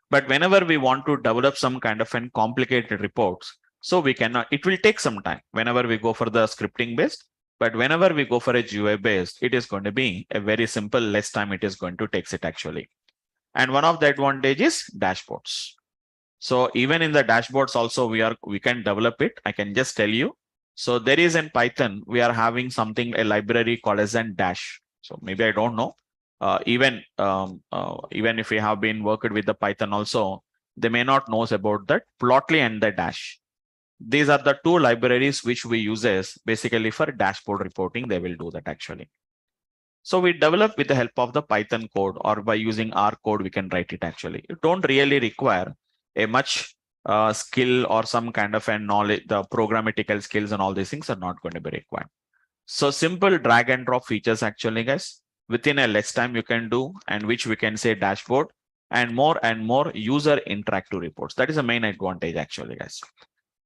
but whenever we want to develop some kind of an complicated reports, so we cannot, it will take some time whenever we go for the scripting based, but whenever we go for a GUI based, it is going to be a very simple, less time it is going to take it actually. And one of the advantages dashboards. So even in the dashboards also we can develop it. I can just tell you. So there is in Python, we are having something, a library called as an dash. So maybe I don't know. Even if we have been worked with the Python also, they may not know about that Plotly and the dash. These are the two libraries which we uses basically for dashboard reporting. They will do that actually. So we develop with the help of the Python code, or by using our code, we can write it actually. You don't really require a much skill or some kind of a knowledge. The programmatical skills and all these things are not going to be required. So simple drag and drop features actually, guys, within a less time you can do, and which we can say dashboard, and more user interactive reports. That is the main advantage actually, guys.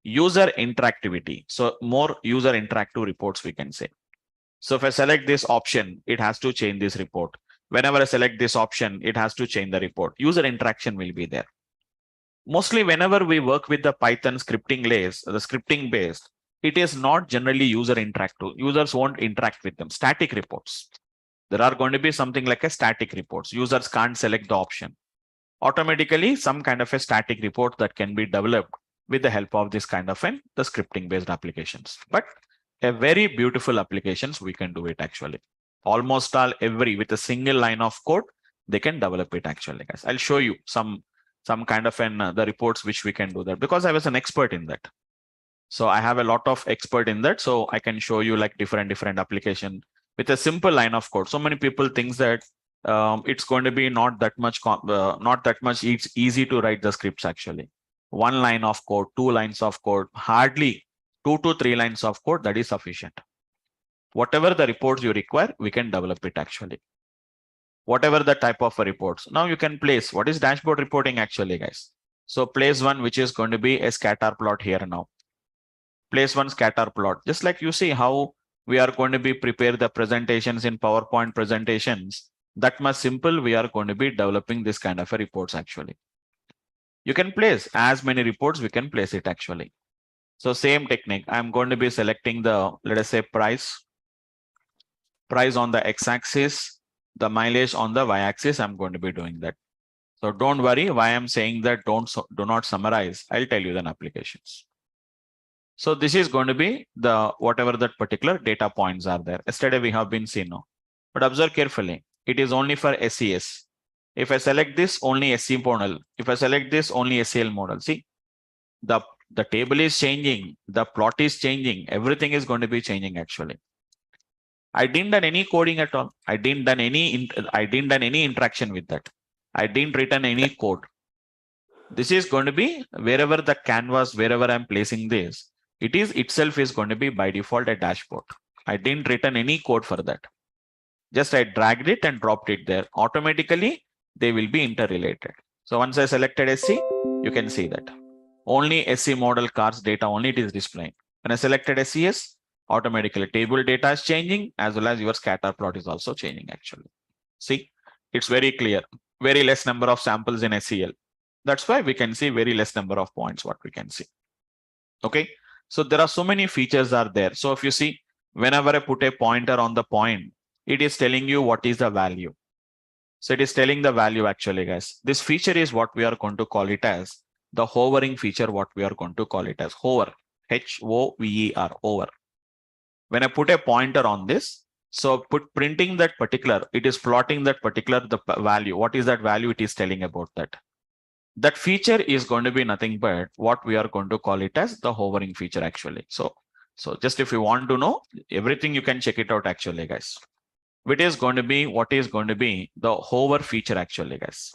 User interactivity. So more user interactive reports we can say. So if I select this option, it has to change this report. Whenever I select this option, it has to change the report. User interaction will be there. Mostly whenever we work with the Python scripting layers, the scripting based, it is not generally user interactive. Users won't interact with them. Static reports. There are going to be something like a static reports. Users can't select the option. Automatically, some kind of a static report that can be developed with the help of this kind of the scripting based applications. But a very beautiful applications, we can do it actually. Almost all every with a single line of code, they can develop it actually, guys. I'll show you some kind of the reports which we can do that, because I was an expert in that. So I have a lot of expert in that. So I can show you like different application with a simple line of code. So many people think that it's going to be not that much it's easy to write the scripts actually. One line of code, 2 lines of code, hardly 2 to 3 lines of code, that is sufficient. Whatever the reports you require, we can develop it actually. Whatever the type of reports. Now you can place what is dashboard reporting actually, guys. So place one, which is going to be a scatter plot here now. Place one scatter plot. Just like you see how we are going to be prepare the presentations in PowerPoint presentations. That much simple, we are going to be developing this kind of a reports actually. You can place as many reports, we can place it actually. So same technique, I'm going to be selecting the, let us say price on the x-axis, the mileage on the y-axis. I'm going to be doing that. So don't worry why I'm saying that do not summarize. I'll tell you the applications. So this is going to be the whatever that particular data points are there. Yesterday we have been seen now, but observe carefully. It is only for SES. If I select this, only SC model. If I select this, only SCL model. See, the table is changing, the plot is changing, everything is going to be changing actually. I didn't done any coding at all. I didn't done any interaction with that. I didn't written any code. This is going to be wherever the canvas, wherever I'm placing this, it is itself is going to be by default a dashboard. I didn't written any code for that. Just I dragged it and dropped it there. Automatically, they will be interrelated. So once I selected SC, you can see that. Only SC model cars data only it is displaying. When I selected SCS, automatically table data is changing as well as your scatter plot is also changing actually. See, it's very clear. Very less number of samples in SCL. That's why we can see very less number of points what we can see. Okay, so there are so many features are there. So if you see, whenever I put a pointer on the point, it is telling you what is the value. So it is telling the value actually, guys. This feature is what we are going to call it as the hovering feature, what we are going to call it as hover, H-O-V-E-R, hover. When I put a pointer on this, so printing that particular, it is plotting that particular the value. What is that value? It is telling about that. That feature is going to be nothing but what we are going to call it as the hovering feature actually. So just if you want to know everything, you can check it out actually, guys. It is going to be what is going to be the hover feature actually, guys.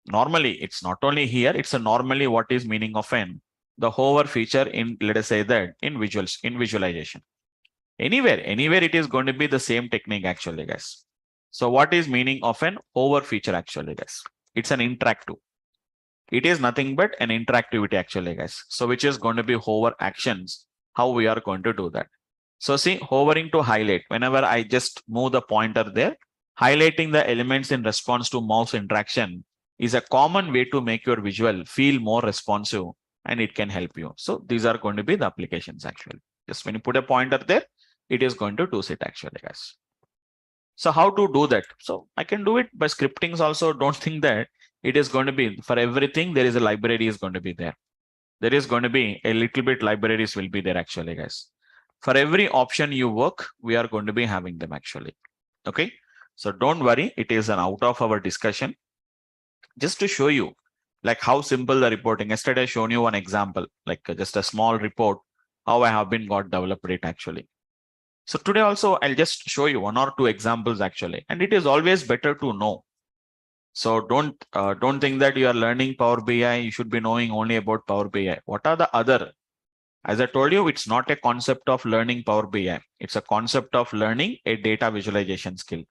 Normally, it's not only here, it's a normally what is meaning of the hover feature in, let us say that in visualization. Anywhere it is going to be the same technique actually, guys. So what is meaning of an hover feature actually, guys? It's an interactive. It is nothing but an interactivity actually, guys. So which is going to be hover actions, how we are going to do that. So see, hovering to highlight, whenever I just move the pointer there, highlighting the elements in response to mouse interaction is a common way to make your visual feel more responsive and it can help you. So these are going to be the applications actually. Just when you put a pointer there, it is going to do it actually, guys. So how to do that? So I can do it by scriptings also. Don't think that it is going to be for everything. There is a library is going to be there. There is going to be a little bit libraries will be there actually, guys. For every option you work, we are going to be having them actually. Okay. So don't worry. It is an out of our discussion. Just to show you like how simple the reporting. Yesterday I shown you one example, like just a small report, how I have been got developed it actually. So today also I'll just show you one or two examples actually, and it is always better to know. So don't think that you are learning Power BI, you should be knowing only about Power BI. What are the other? As I told you, it's not a concept of learning Power BI. It's a concept of learning a data visualization skill.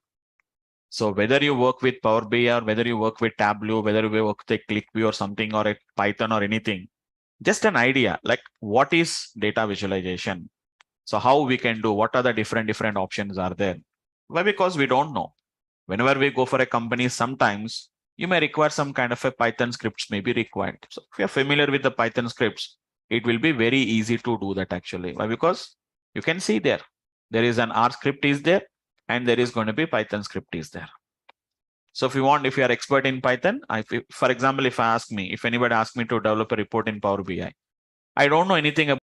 So whether you work with Power BI or whether you work with Tableau, whether you work with ClickView or something or a Python or anything, just an idea like what is data visualization? So how we can do, what are the different options are there? Why? Because we don't know. Whenever we go for a company, sometimes you may require some kind of a Python scripts may be required. So if you're familiar with the Python scripts, it will be very easy to do that actually. Why? Because you can see there is an R script is there and there is going to be Python script is there. So if you want, if you are expert in Python, for example, if anybody asks me to develop a report in Power BI, I don't know anything about